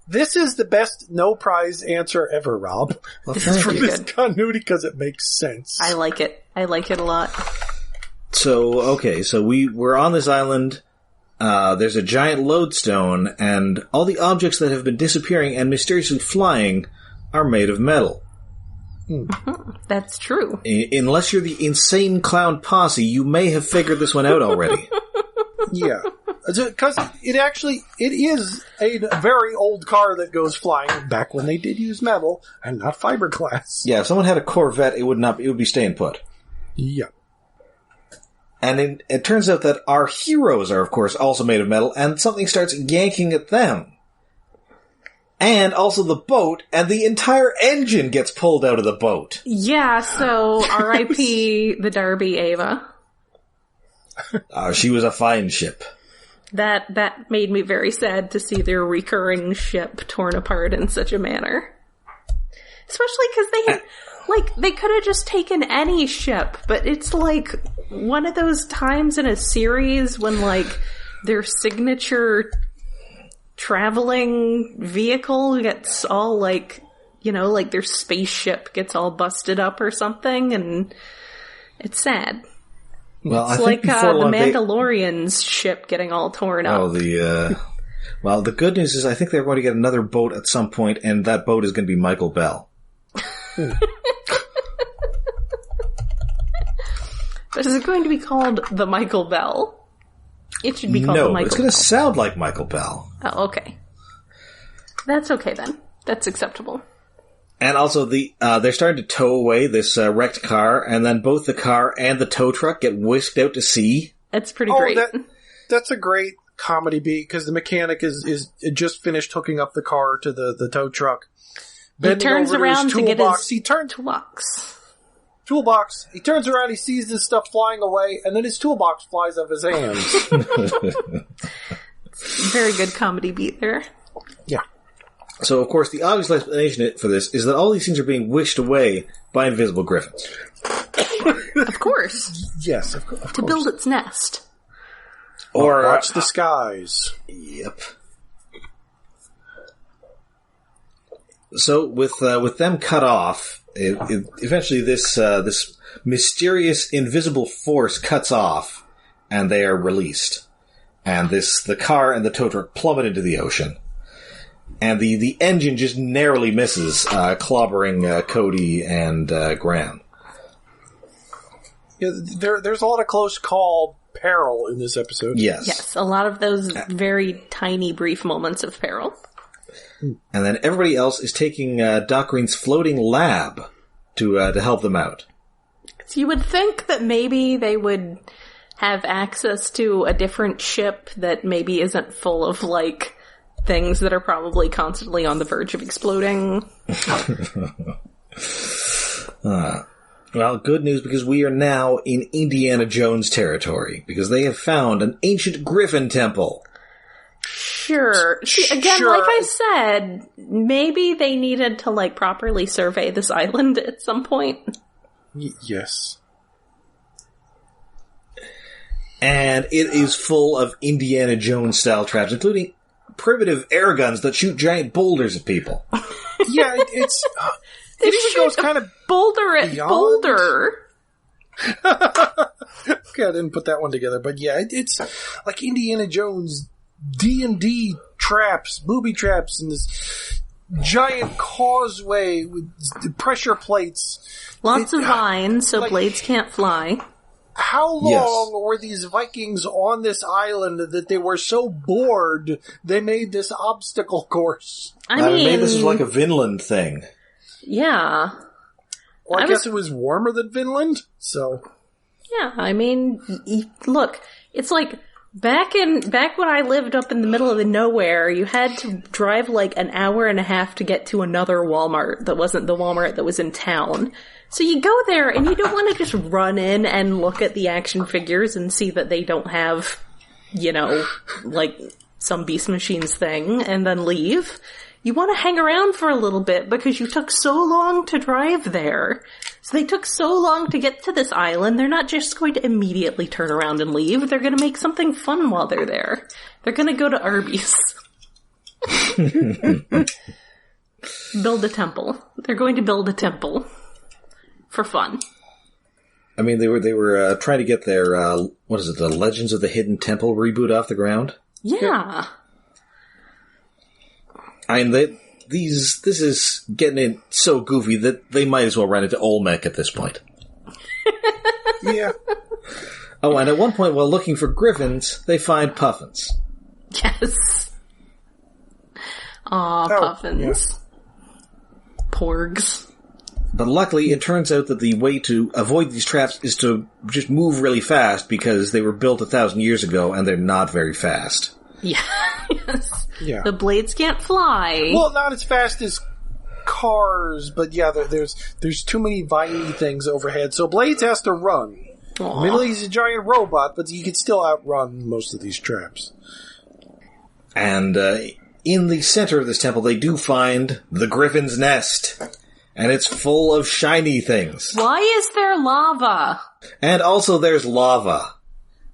Speaker 2: This is the best no prize answer ever, Rob.
Speaker 1: Well,
Speaker 3: this is pretty
Speaker 2: this
Speaker 3: good.
Speaker 2: Continuity, because it makes sense.
Speaker 3: I like it. I like it a lot.
Speaker 1: So we're on this island. There's a giant lodestone, and all the objects that have been disappearing and mysteriously flying are made of metal.
Speaker 3: That's true.
Speaker 1: Unless you're the insane clown posse, you may have figured this one out already.
Speaker 2: Yeah. Because it is a very old car that goes flying back when they did use metal and not fiberglass.
Speaker 1: Yeah, if someone had a Corvette, it would be staying put.
Speaker 2: Yeah.
Speaker 1: And it turns out that our heroes are, of course, also made of metal, and something starts yanking at them. And also the boat, and the entire engine gets pulled out of the boat.
Speaker 3: Yeah, so R.I.P. the Darby Ava.
Speaker 1: She was a fine ship.
Speaker 3: That made me very sad to see their recurring ship torn apart in such a manner. Especially because they had... they could have just taken any ship, but it's like, one of those times in a series when, like, their signature traveling vehicle gets all, like, you know, like their spaceship gets all busted up or something, and it's sad.
Speaker 1: Well,
Speaker 3: it's
Speaker 1: I think
Speaker 3: like the Mandalorian's ship getting all torn up.
Speaker 1: Oh, well, the good news is I think they're going to get another boat at some point, and that boat is going to be Michael Bell.
Speaker 3: But is it going to be called the Michael Bell? It should be called the Michael Bell.
Speaker 1: No, it's going to sound like Michael Bell.
Speaker 3: Oh, okay. That's okay then. That's acceptable.
Speaker 1: And also, they're starting to tow away this wrecked car, and then both the car and the tow truck get whisked out to sea.
Speaker 3: It's pretty great.
Speaker 2: That's a great comedy beat, because the mechanic is just finished hooking up the car to the tow truck.
Speaker 3: He turns around to get his
Speaker 2: toolbox. He turns around, he sees this stuff flying away, and then his toolbox flies off his hands.
Speaker 3: Very good comedy beat there.
Speaker 2: Yeah.
Speaker 1: So, of course, the obvious explanation for this is that all these things are being wished away by invisible griffins.
Speaker 3: Of course.
Speaker 2: Yes, of course.
Speaker 3: To build its nest.
Speaker 2: Or watch the skies.
Speaker 1: Yep. So, with them cut off, eventually this mysterious invisible force cuts off, and they are released. And the car and the tow truck plummet into the ocean. And the engine just narrowly misses, clobbering Cody and Graham.
Speaker 2: Yeah, there's a lot of close call peril in this episode.
Speaker 1: Yes,
Speaker 3: a lot of those very tiny, brief moments of peril.
Speaker 1: And then everybody else is taking Doc Green's floating lab to help them out.
Speaker 3: So you would think that maybe they would have access to a different ship that maybe isn't full of, like, things that are probably constantly on the verge of exploding.
Speaker 1: Well, good news, because we are now in Indiana Jones territory, because they have found an ancient Griffin temple.
Speaker 3: Sure. See, again, like I said, maybe they needed to, like, properly survey this island at some point.
Speaker 2: Yes.
Speaker 1: And it is full of Indiana Jones-style traps, including primitive air guns that shoot giant boulders at people.
Speaker 2: Yeah, it even goes kind of
Speaker 3: boulder at
Speaker 2: beyond.
Speaker 3: boulder.
Speaker 2: Okay, I didn't put that one together, but yeah, it's like Indiana Jones D&D traps, booby traps, and this giant causeway with pressure plates.
Speaker 3: Lots of vines, so blades can't fly.
Speaker 2: How long were these Vikings on this island that they were so bored they made this obstacle course?
Speaker 3: I mean,
Speaker 1: maybe this was like a Vinland thing.
Speaker 3: Yeah.
Speaker 2: Well, I guess it was warmer than Vinland, so.
Speaker 3: Yeah, I mean, look, it's like back when I lived up in the middle of the nowhere, you had to drive like an hour and a half to get to another Walmart that wasn't the Walmart that was in town. So you go there and you don't want to just run in and look at the action figures and see that they don't have, you know, like some Beast Machines thing and then leave. You want to hang around for a little bit because you took so long to drive there. So they took so long to get to this island, they're not just going to immediately turn around and leave. They're going to make something fun while they're there. They're going to go to Arby's. Build a temple. They're going to build a temple. For fun.
Speaker 1: I mean, they were trying to get their, what is it, the Legends of the Hidden Temple reboot off the ground?
Speaker 3: Yeah.
Speaker 1: I mean, this is getting in so goofy that they might as well run into Olmec at this point.
Speaker 2: Yeah.
Speaker 1: Oh, and at one point, while looking for griffins, they find puffins.
Speaker 3: Yes. Aw, puffins. Yeah. Porgs.
Speaker 1: But luckily, it turns out that the way to avoid these traps is to just move really fast, because they were built 1,000 years ago, and they're not very fast.
Speaker 3: Yeah. Yes.
Speaker 2: Yeah.
Speaker 3: The blades can't fly.
Speaker 2: Well, not as fast as cars, but yeah, there's too many viney things overhead, so Blades has to run.
Speaker 3: Aww.
Speaker 2: Admittedly, he's a giant robot, but he can still outrun most of these traps.
Speaker 1: And in the center of this temple, they do find the Griffin's nest. And it's full of shiny things.
Speaker 3: Why is there lava?
Speaker 1: And also there's lava.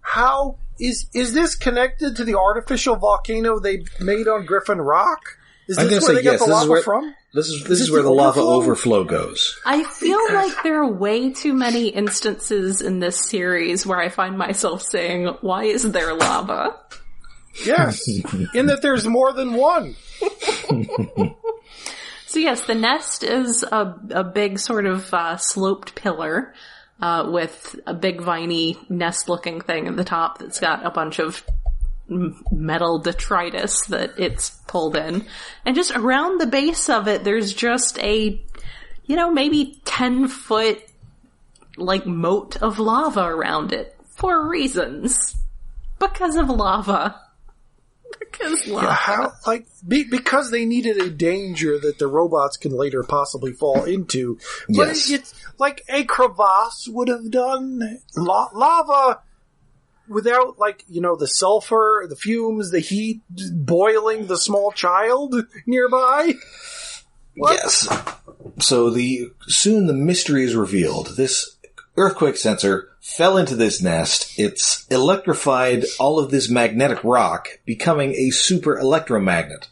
Speaker 2: How is this connected to the artificial volcano they made on Griffin Rock? Is this where they got the lava from?
Speaker 1: This is where the lava overflow goes.
Speaker 3: I feel like there are way too many instances in this series where I find myself saying, why is there lava?
Speaker 2: Yes, in that there's more than one.
Speaker 3: So yes, the nest is a big sort of sloped pillar with a big viney nest-looking thing at the top that's got a bunch of metal detritus that it's pulled in. And just around the base of it, there's just a, maybe 10-foot, moat of lava around it. For reasons. Because of lava. Because lava.
Speaker 2: Yeah, because they needed a danger that the robots can later possibly fall into. But
Speaker 1: yes.
Speaker 2: It's like a crevasse would have done. Lava... Without, the sulfur, the fumes, the heat, boiling the small child nearby? What?
Speaker 1: Yes. So soon the mystery is revealed. This earthquake sensor fell into this nest. It's electrified all of this magnetic rock, becoming a super electromagnet.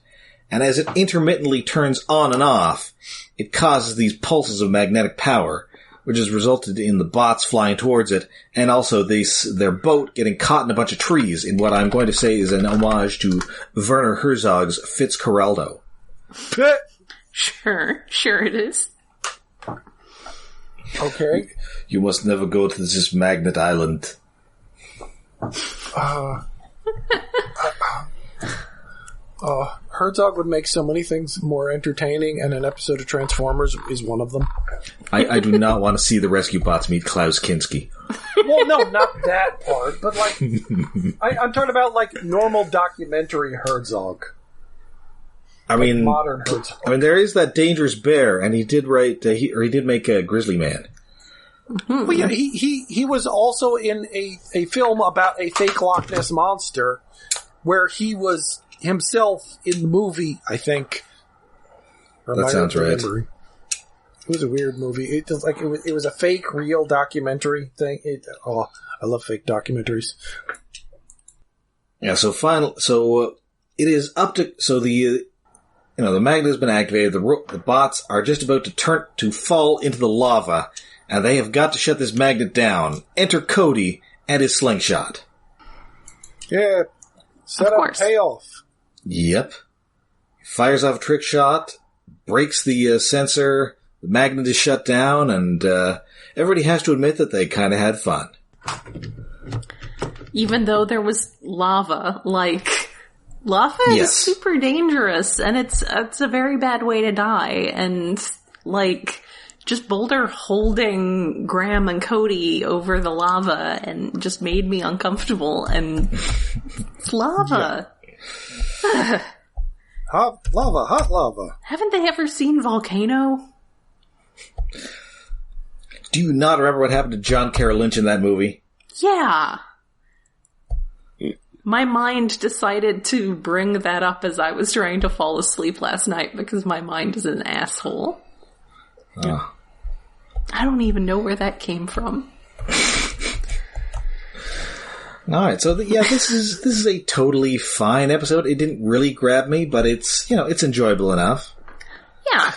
Speaker 1: And as it intermittently turns on and off, it causes these pulses of magnetic power, which has resulted in the bots flying towards it, and also their boat getting caught in a bunch of trees in what I'm going to say is an homage to Werner Herzog's Fitzcarraldo.
Speaker 3: Sure it is.
Speaker 2: Okay.
Speaker 1: You must never go to this magnet island.
Speaker 2: Herzog would make so many things more entertaining, and an episode of Transformers is one of them.
Speaker 1: I do not want to see the rescue bots meet Klaus Kinski.
Speaker 2: Well, no, not that part, but I'm talking about normal documentary Herzog. Modern Herzog.
Speaker 1: I mean, there is that Dangerous Bear, and he did write, he did make a Grizzly Man.
Speaker 2: Mm-hmm. Well, yeah, he was also in a film about a fake Loch Ness monster, where he was himself in the movie, I think.
Speaker 1: That sounds right.
Speaker 2: It was a weird movie. It was a fake, real documentary thing. I love fake documentaries.
Speaker 1: Yeah. So it is up to the magnet has been activated. The bots are just about to fall into the lava, and they have got to shut this magnet down. Enter Cody and his slingshot.
Speaker 2: Yeah. Set up payoff.
Speaker 1: Yep. Fires off a trick shot, breaks the sensor, the magnet is shut down, and everybody has to admit that they kind of had fun.
Speaker 3: Even though there was lava, lava is super dangerous, and it's a very bad way to die, and, just Boulder holding Graham and Cody over the lava and just made me uncomfortable, and it's lava.
Speaker 2: Hot lava.
Speaker 3: Haven't they ever seen Volcano?
Speaker 1: Do you not remember what happened to John Carroll Lynch in that movie?
Speaker 3: Yeah. My mind decided to bring that up as I was trying to fall asleep last night because my mind is an asshole.
Speaker 1: Oh.
Speaker 3: I don't even know where that came from.
Speaker 1: Alright, so this is a totally fine episode. It didn't really grab me, but it's enjoyable enough.
Speaker 3: Yeah.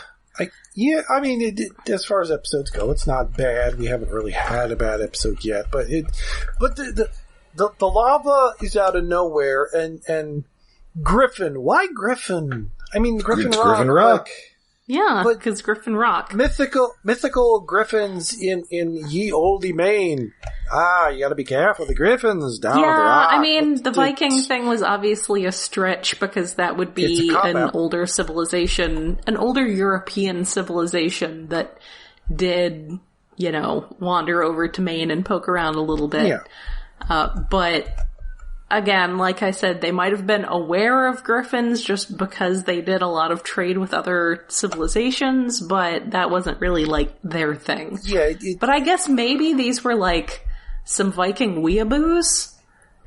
Speaker 2: As far as episodes go, it's not bad. We haven't really had a bad episode yet, but the lava is out of nowhere, and Griffin. Why Griffin? I mean, Griffin Rock.
Speaker 1: Griffin Rock.
Speaker 3: Yeah, because Griffin Rock.
Speaker 2: Mythical griffins in ye olde Maine. You gotta be careful. The griffins down the rock.
Speaker 3: I mean, the Viking thing was obviously a stretch because that would be an older civilization, an older European civilization that did, wander over to Maine and poke around a little bit.
Speaker 2: Yeah.
Speaker 3: But again, like I said, they might have been aware of griffins just because they did a lot of trade with other civilizations, but that wasn't really, their thing.
Speaker 2: Yeah.
Speaker 3: But I guess maybe these were, some Viking weeaboos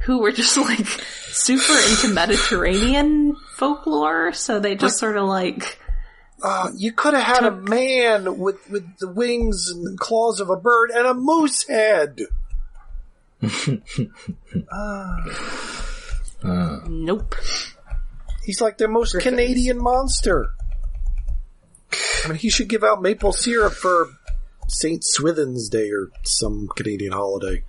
Speaker 3: who were just, super into Mediterranean folklore, so they just sort of,
Speaker 2: You could have had a man with the wings and claws of a bird and a moose head.
Speaker 3: Nope.
Speaker 2: He's like the most Griffins. Canadian monster. I mean, he should give out maple syrup for St. Swithin's Day or some Canadian holiday.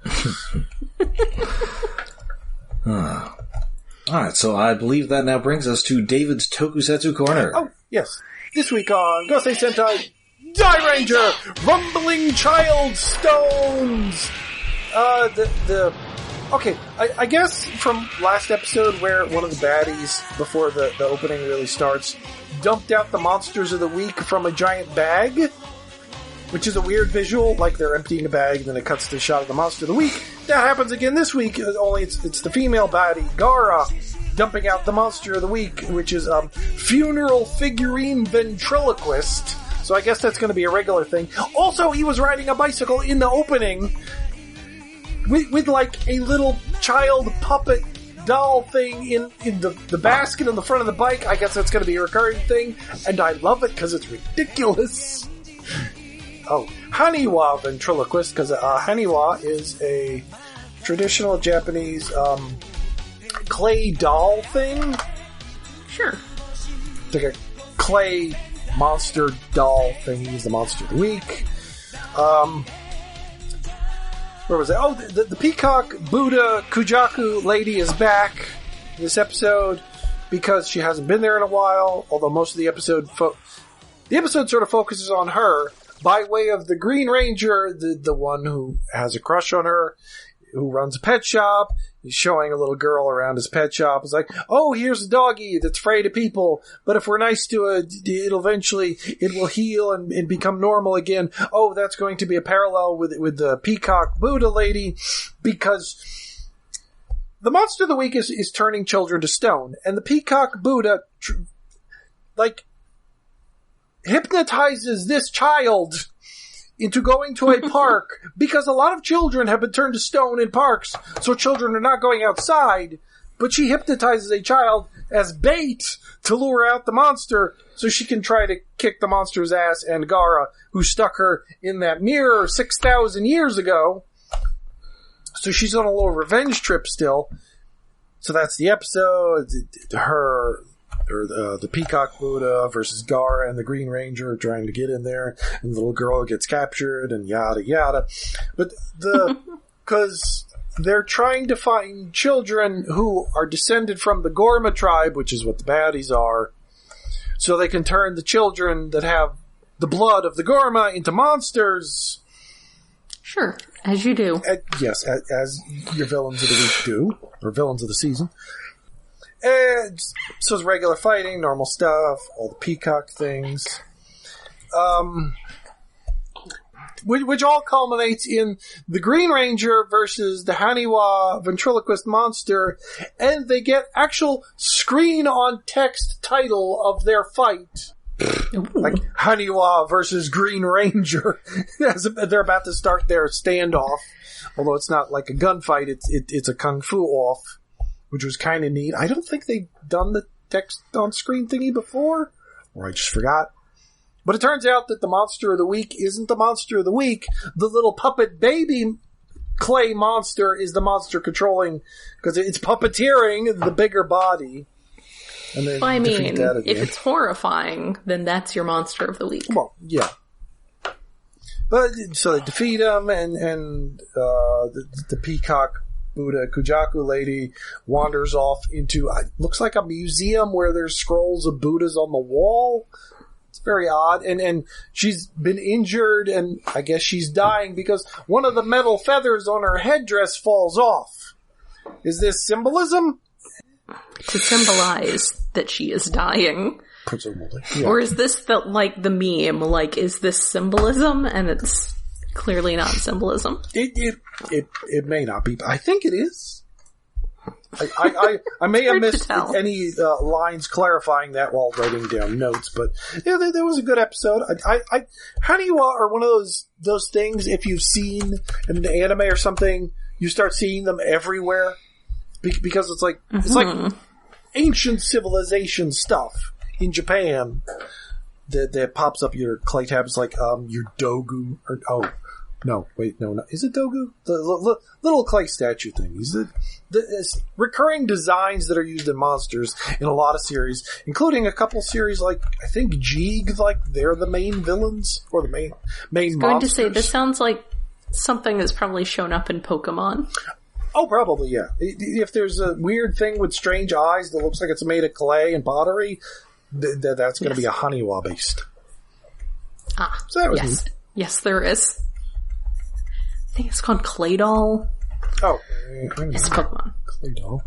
Speaker 1: Alright, so I believe that now brings us to David's Tokusatsu Corner.
Speaker 2: Oh, yes. This week on Gosei Sentai Die Ranger, Rumbling Child Stones! Okay, I guess from last episode where one of the baddies, before the opening really starts, dumped out the monsters of the week from a giant bag, which is a weird visual, like they're emptying a bag and then it cuts to the shot of the monster of the week. That happens again this week, only it's the female baddie, Gara, dumping out the monster of the week, which is Funeral Figurine Ventriloquist. So I guess that's going to be a regular thing. Also, he was riding a bicycle in the opening with like a little child puppet doll thing in the basket in the front of the bike. I guess that's going to be a recurring thing, and I love it because it's ridiculous. Oh, Haniwa Ventriloquist, because Haniwa is a traditional Japanese clay doll thing.
Speaker 3: Sure.
Speaker 2: It's like a clay monster doll thing. He's the monster of the week. Where was it? Oh, the Peacock Buddha Kujaku lady is back this episode because she hasn't been there in a while, although most of the episode sort of focuses on her by way of the Green Ranger, the one who has a crush on her, who runs a pet shop. He's showing a little girl around his pet shop. It's like, oh, here's a doggy that's afraid of people, but if we're nice to it, it will heal and become normal again. Oh, that's going to be a parallel with the Peacock Buddha lady, because the monster of the week is turning children to stone, and the Peacock Buddha, hypnotizes this child into going to a park, because a lot of children have been turned to stone in parks, so children are not going outside, but she hypnotizes a child as bait to lure out the monster, so she can try to kick the monster's ass, and Gara, who stuck her in that mirror 6,000 years ago. So she's on a little revenge trip still. So that's the episode. The Peacock Buddha versus Gara and the Green Ranger trying to get in there, and the little girl gets captured, and yada yada. But because they're trying to find children who are descended from the Gorma tribe, which is what the baddies are, so they can turn the children that have the blood of the Gorma into monsters.
Speaker 3: Sure, as you do.
Speaker 2: Yes, as your villains of the week do, or villains of the season. And so it's regular fighting, normal stuff, all the peacock things. Which all culminates in the Green Ranger versus the Haniwa ventriloquist monster, and they get actual screen-on-text title of their fight. Ooh. Like, Haniwa versus Green Ranger. They're about to start their standoff. Although it's not like a gunfight, it's a kung fu off. Which was kind of neat. I don't think they've done the text-on-screen thingy before, or I just forgot. But it turns out that the monster of the week isn't the monster of the week. The little puppet baby clay monster is the monster controlling, because it's puppeteering the bigger body. And then
Speaker 3: I mean, if it's horrifying, then that's your monster of the week.
Speaker 2: Well, yeah. But, so they defeat him, and the Peacock Buddha Kujaku lady wanders off into, looks like a museum where there's scrolls of Buddhas on the wall. It's very odd. And she's been injured, and I guess she's dying because one of the metal feathers on her headdress falls off. Is this symbolism?
Speaker 3: To symbolize that she is dying.
Speaker 2: Presumably. Yeah.
Speaker 3: Or is this the meme? Like, is this symbolism? And it's clearly not symbolism.
Speaker 2: It may not be, but I think it is. I may have missed any lines clarifying that while writing down notes, but yeah, there was a good episode. Haniwa are one of those things, if you've seen an anime or something, you start seeing them everywhere because it's like it's like ancient civilization stuff in Japan. that pops up your clay tabs like your Dogu or is it Dogu? The little clay statue thing. It's recurring designs that are used in monsters in a lot of series, including a couple series like I think Jeeg, like they're the main villains or the main monsters.
Speaker 3: Going to say this sounds like something that's probably shown up in Pokemon.
Speaker 2: Oh, probably, yeah. If there's a weird thing with strange eyes that looks like it's made of clay and pottery, that's going to be a Haniwa based.
Speaker 3: So that was neat. Yes, there is. I think it's called Claydol.
Speaker 2: Oh.
Speaker 3: It's Pokemon.
Speaker 2: Claydol.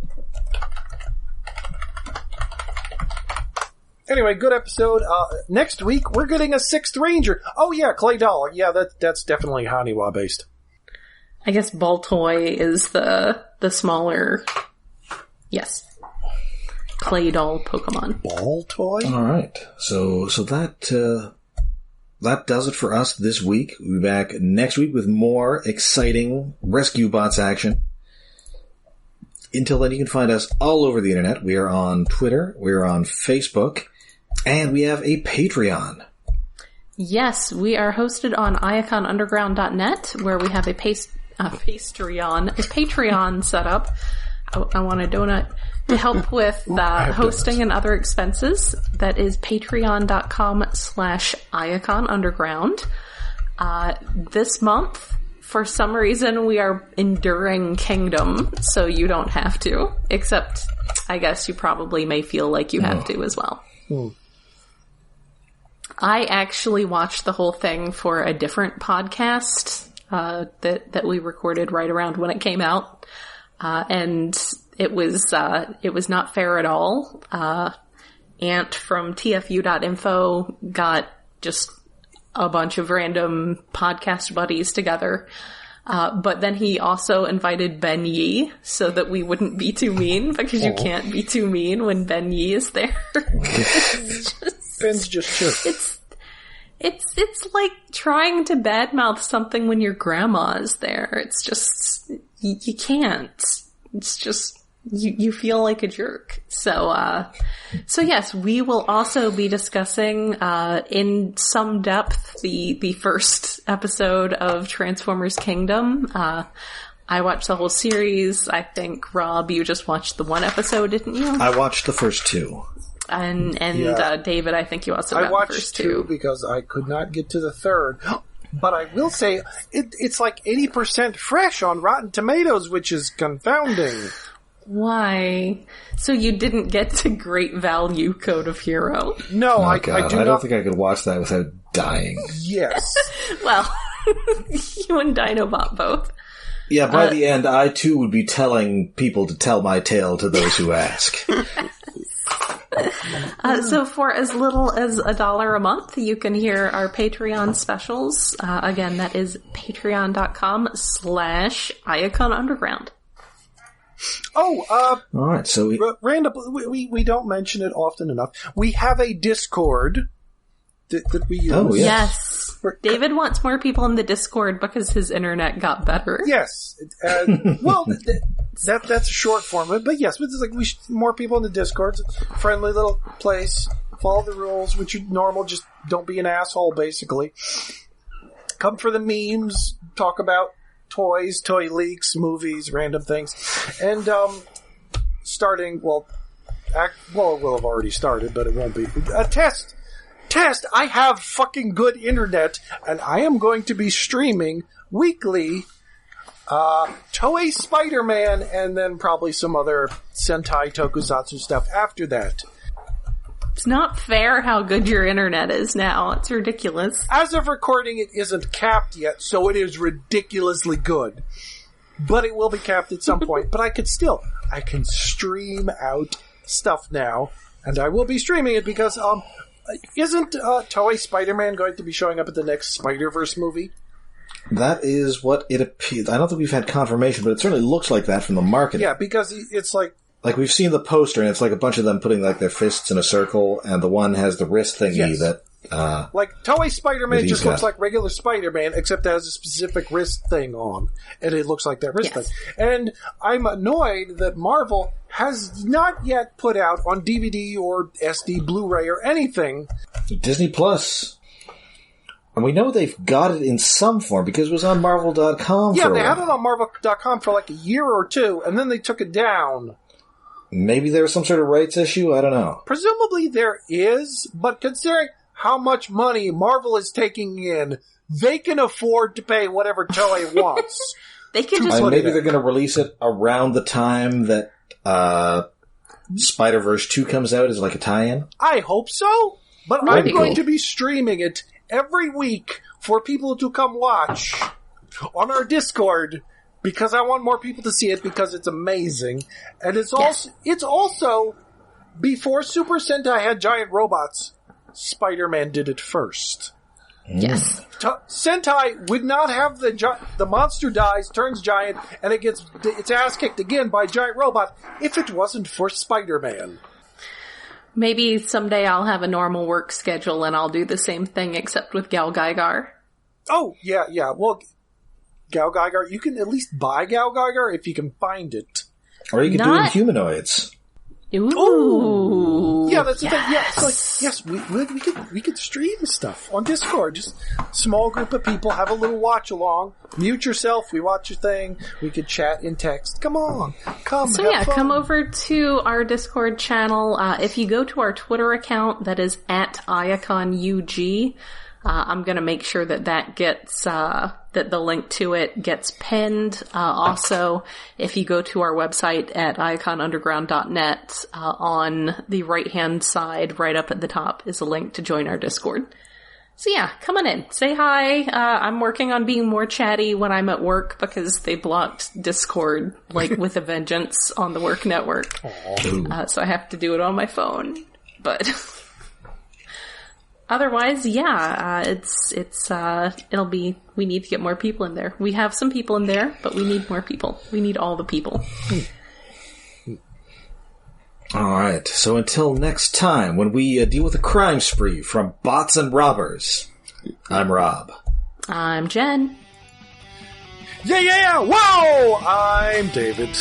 Speaker 2: Anyway, good episode. Next week, we're getting a 6th Ranger. Oh, yeah, Claydol. Yeah, that's definitely Haniwa based.
Speaker 3: I guess Baltoy is the smaller... Yes. Claydol Pokemon.
Speaker 2: Baltoy?
Speaker 1: Alright. So that does it for us this week. We'll be back next week with more exciting Rescue Bots action. Until then, you can find us all over the internet. We are on Twitter, we are on Facebook, and we have a Patreon.
Speaker 3: Yes, we are hosted on iaconunderground.net, where we have a Patreon set up. I want a donut to help with hosting and other expenses. That is patreon.com/iaconunderground. This month, for some reason, we are enduring Kingdom, so you don't have to. Except, I guess you probably may feel like you have to as well. I actually watched the whole thing for a different podcast that we recorded right around when it came out. And it was not fair at all. Ant from tfu.info got just a bunch of random podcast buddies together. But then he also invited Ben Yee so that we wouldn't be too mean, because you can't be too mean when Ben Yee is there.
Speaker 2: Ben's just chill.
Speaker 3: It's like trying to badmouth something when your grandma is there. It's just, you can't. It's just, you feel like a jerk. So yes, we will also be discussing, in some depth the first episode of Transformers Kingdom. I watched the whole series. I think, Rob, you just watched the one episode, didn't you?
Speaker 1: I watched the first 2.
Speaker 3: And David, I think you also got
Speaker 2: I watched
Speaker 3: the first
Speaker 2: 2 because I could not get to the 3rd. But I will say, it's like 80% fresh on Rotten Tomatoes, which is confounding.
Speaker 3: Why? So you didn't get to Great Value Code of Hero?
Speaker 2: No, I
Speaker 1: don't think I could watch that without dying.
Speaker 2: Yes.
Speaker 3: Well, you and Dinobot both.
Speaker 1: Yeah, by the end, I too would be telling people to tell my tale to those who ask.
Speaker 3: So for as little as $1 a month, you can hear our Patreon specials. Again, that is patreon.com/iaconunderground.
Speaker 2: All
Speaker 1: right, so
Speaker 2: random, we don't mention it often enough. We have a Discord that we use.
Speaker 1: Oh,
Speaker 3: yes. David wants more people in the Discord because his internet got better.
Speaker 2: Yes. Well, that's a short form of it, but yes, it's like more people in the Discord. It's a friendly little place. Follow the rules, which are normal. Just don't be an asshole, basically. Come for the memes. Talk about toys, toy leaks, movies, random things. And starting, it will have already started, but it won't be. A test! I have fucking good internet, and I am going to be streaming weekly Toei Spider-Man, and then probably some other Sentai Tokusatsu stuff after that.
Speaker 3: It's not fair how good your internet is now. It's ridiculous.
Speaker 2: As of recording, it isn't capped yet, so it is ridiculously good. But it will be capped at some point. But I can stream out stuff now, and I will be streaming it because, isn't Toei Spider-Man going to be showing up at the next Spider-Verse movie?
Speaker 1: That is what it appears. I don't think we've had confirmation, but it certainly looks like that from the marketing.
Speaker 2: Yeah, because it's like...
Speaker 1: Like, we've seen the poster, and it's like a bunch of them putting, like, their fists in a circle, and the one has the wrist thingy that
Speaker 2: Like, Toei Spider-Man just looks like regular Spider-Man, except it has a specific wrist thing on. And it looks like that wrist thing. And I'm annoyed that Marvel has not yet put out on DVD or SD, Blu-ray, or anything.
Speaker 1: Disney Plus. And we know they've got it in some form, because it was on Marvel.com
Speaker 2: Yeah, they had it on Marvel.com for like a year or two, and then they took it down.
Speaker 1: Maybe there was some sort of rights issue? I don't know.
Speaker 2: Presumably there is, but considering how much money Marvel is taking in, they can afford to pay whatever Toei wants.
Speaker 3: They can just...
Speaker 1: maybe they're going to release it around the time that Spider-Verse 2 comes out as like a tie-in?
Speaker 2: I hope so, but I'm going to be streaming it every week for people to come watch on our Discord, because I want more people to see it, because it's amazing. And it's also, before Super Sentai had giant robots, Spider-Man did it first.
Speaker 3: Yes.
Speaker 2: Sentai would not have the monster dies, turns giant, and it gets its ass kicked again by a giant robot if it wasn't for Spider-Man.
Speaker 3: Maybe someday I'll have a normal work schedule and I'll do the same thing except with Gal Gaigar.
Speaker 2: Oh, yeah. Well, Gal Gaigar, you can at least buy Gal Gaigar if you can find it.
Speaker 1: Or you can do it in humanoids.
Speaker 3: Ooh.
Speaker 2: Yeah, that's the thing. Yeah, it's like, we could stream stuff on Discord. Just small group of people, have a little watch along. Mute yourself. We watch your thing. We could chat in text. Come on, come.
Speaker 3: So
Speaker 2: have fun.
Speaker 3: come over to our Discord channel. If you go to our Twitter account, that is @IaconUG. I'm going to make sure that gets, that the link to it gets pinned. Also, if you go to our website at iaconunderground.net, on the right-hand side, right up at the top, is a link to join our Discord. So yeah, come on in. Say hi. I'm working on being more chatty when I'm at work, because they blocked Discord, like, with a vengeance on the work network. So I have to do it on my phone. But... Otherwise, we need to get more people in there. We have some people in there, but we need more people. We need all the people.
Speaker 1: Alright, so until next time, when we deal with a crime spree from bots and robbers, I'm Rob.
Speaker 3: I'm Jen.
Speaker 2: Yeah! Whoa! I'm David.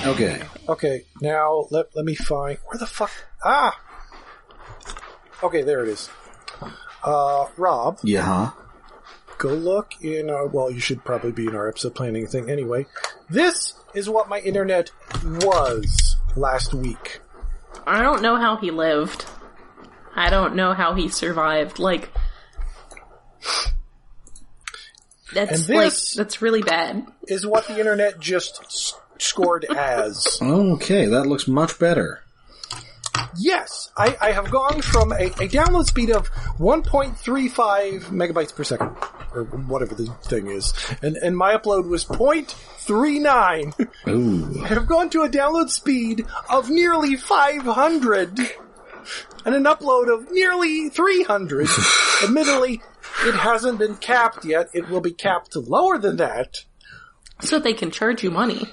Speaker 3: Okay.
Speaker 2: Okay, now let me find... Where the fuck... Okay, there it is. Rob.
Speaker 1: Yeah?
Speaker 2: Go look in... well, you should probably be in our episode planning thing anyway. This is what my internet was last week.
Speaker 3: I don't know how he lived. I don't know how he survived. Like... That's really bad.
Speaker 2: Is what the internet just scored as.
Speaker 1: Okay, that looks much better.
Speaker 2: Yes, I have gone from a download speed of 1.35 megabytes per second, or whatever the thing is, and my upload was 0.39.
Speaker 1: Ooh.
Speaker 2: I have gone to a download speed of nearly 500, and an upload of nearly 300. Admittedly, it hasn't been capped yet. It will be capped to lower than that.
Speaker 3: So they can charge you money.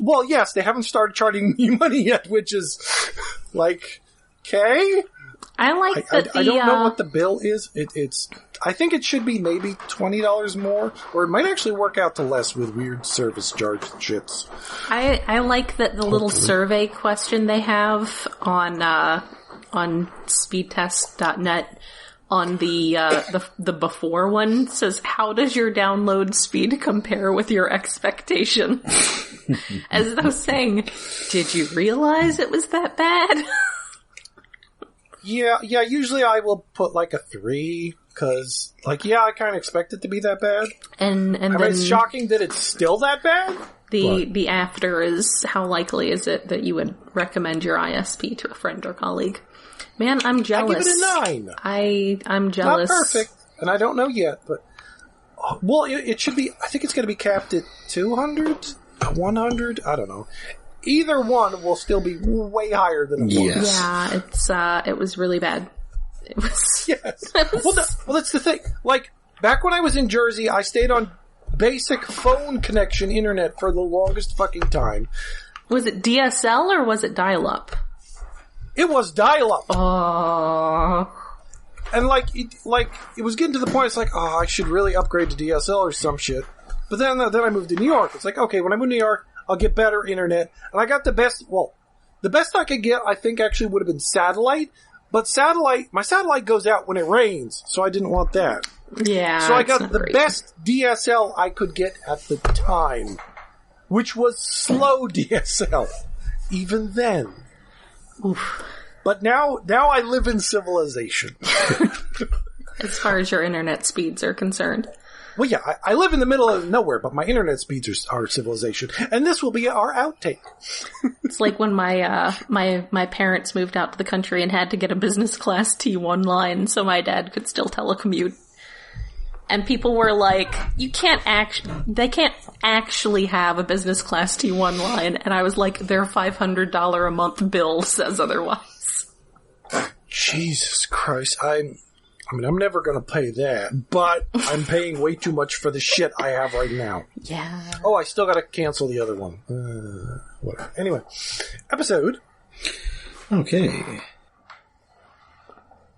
Speaker 2: Well, yes, they haven't started charging me money yet, which is, like, okay?
Speaker 3: I like that
Speaker 2: I don't know what the bill is. It's. I think it should be maybe $20 more, or it might actually work out to less with weird service charge shits.
Speaker 3: I like that the little survey question they have on speedtest.net on the before one says, how does your download speed compare with your expectations? As though saying, did you realize it was that bad?
Speaker 2: Yeah, usually I will put like a 3, because, like, I kind of expect it to be that bad.
Speaker 3: And then
Speaker 2: it's shocking that it's still that bad.
Speaker 3: The after is, how likely is it that you would recommend your ISP to a friend or colleague? Man, I'm jealous.
Speaker 2: I give it a 9.
Speaker 3: I'm jealous.
Speaker 2: Not perfect, and I don't know yet, but Well, it should be. I think it's going to be capped at 200, 100. I don't know. Either one will still be way higher than it was.
Speaker 3: Yeah, it was really bad. It was.
Speaker 2: Yes. Well, that's the thing. Like back when I was in Jersey, I stayed on basic phone connection internet for the longest fucking time.
Speaker 3: Was it DSL or was it dial-up?
Speaker 2: It was dial-up.
Speaker 3: Oh.
Speaker 2: And it was getting to the point. It's like, oh, I should really upgrade to DSL or some shit. But then I moved to New York. It's like, okay, when I move to New York, I'll get better internet. And I got the best I could get, I think, actually would have been satellite. But my satellite goes out when it rains, so I didn't want that.
Speaker 3: Yeah.
Speaker 2: So I got the best DSL I could get at the time, which was slow DSL. Even then.
Speaker 3: Oof.
Speaker 2: But now I live in civilization.
Speaker 3: As far as your internet speeds are concerned.
Speaker 2: Well, yeah, I live in the middle of nowhere, but my internet speeds are civilization. And this will be our outtake.
Speaker 3: It's like when my parents moved out to the country and had to get a business class T1 line so my dad could still telecommute. And people were like, they can't actually have a business class T1 line. And I was like, their $500 a month bill says otherwise.
Speaker 2: Jesus Christ, I'm never going to pay that, but I'm paying way too much for the shit I have right now.
Speaker 3: Yeah.
Speaker 2: Oh, I still got to cancel the other one. Whatever. Anyway, episode.
Speaker 1: Okay.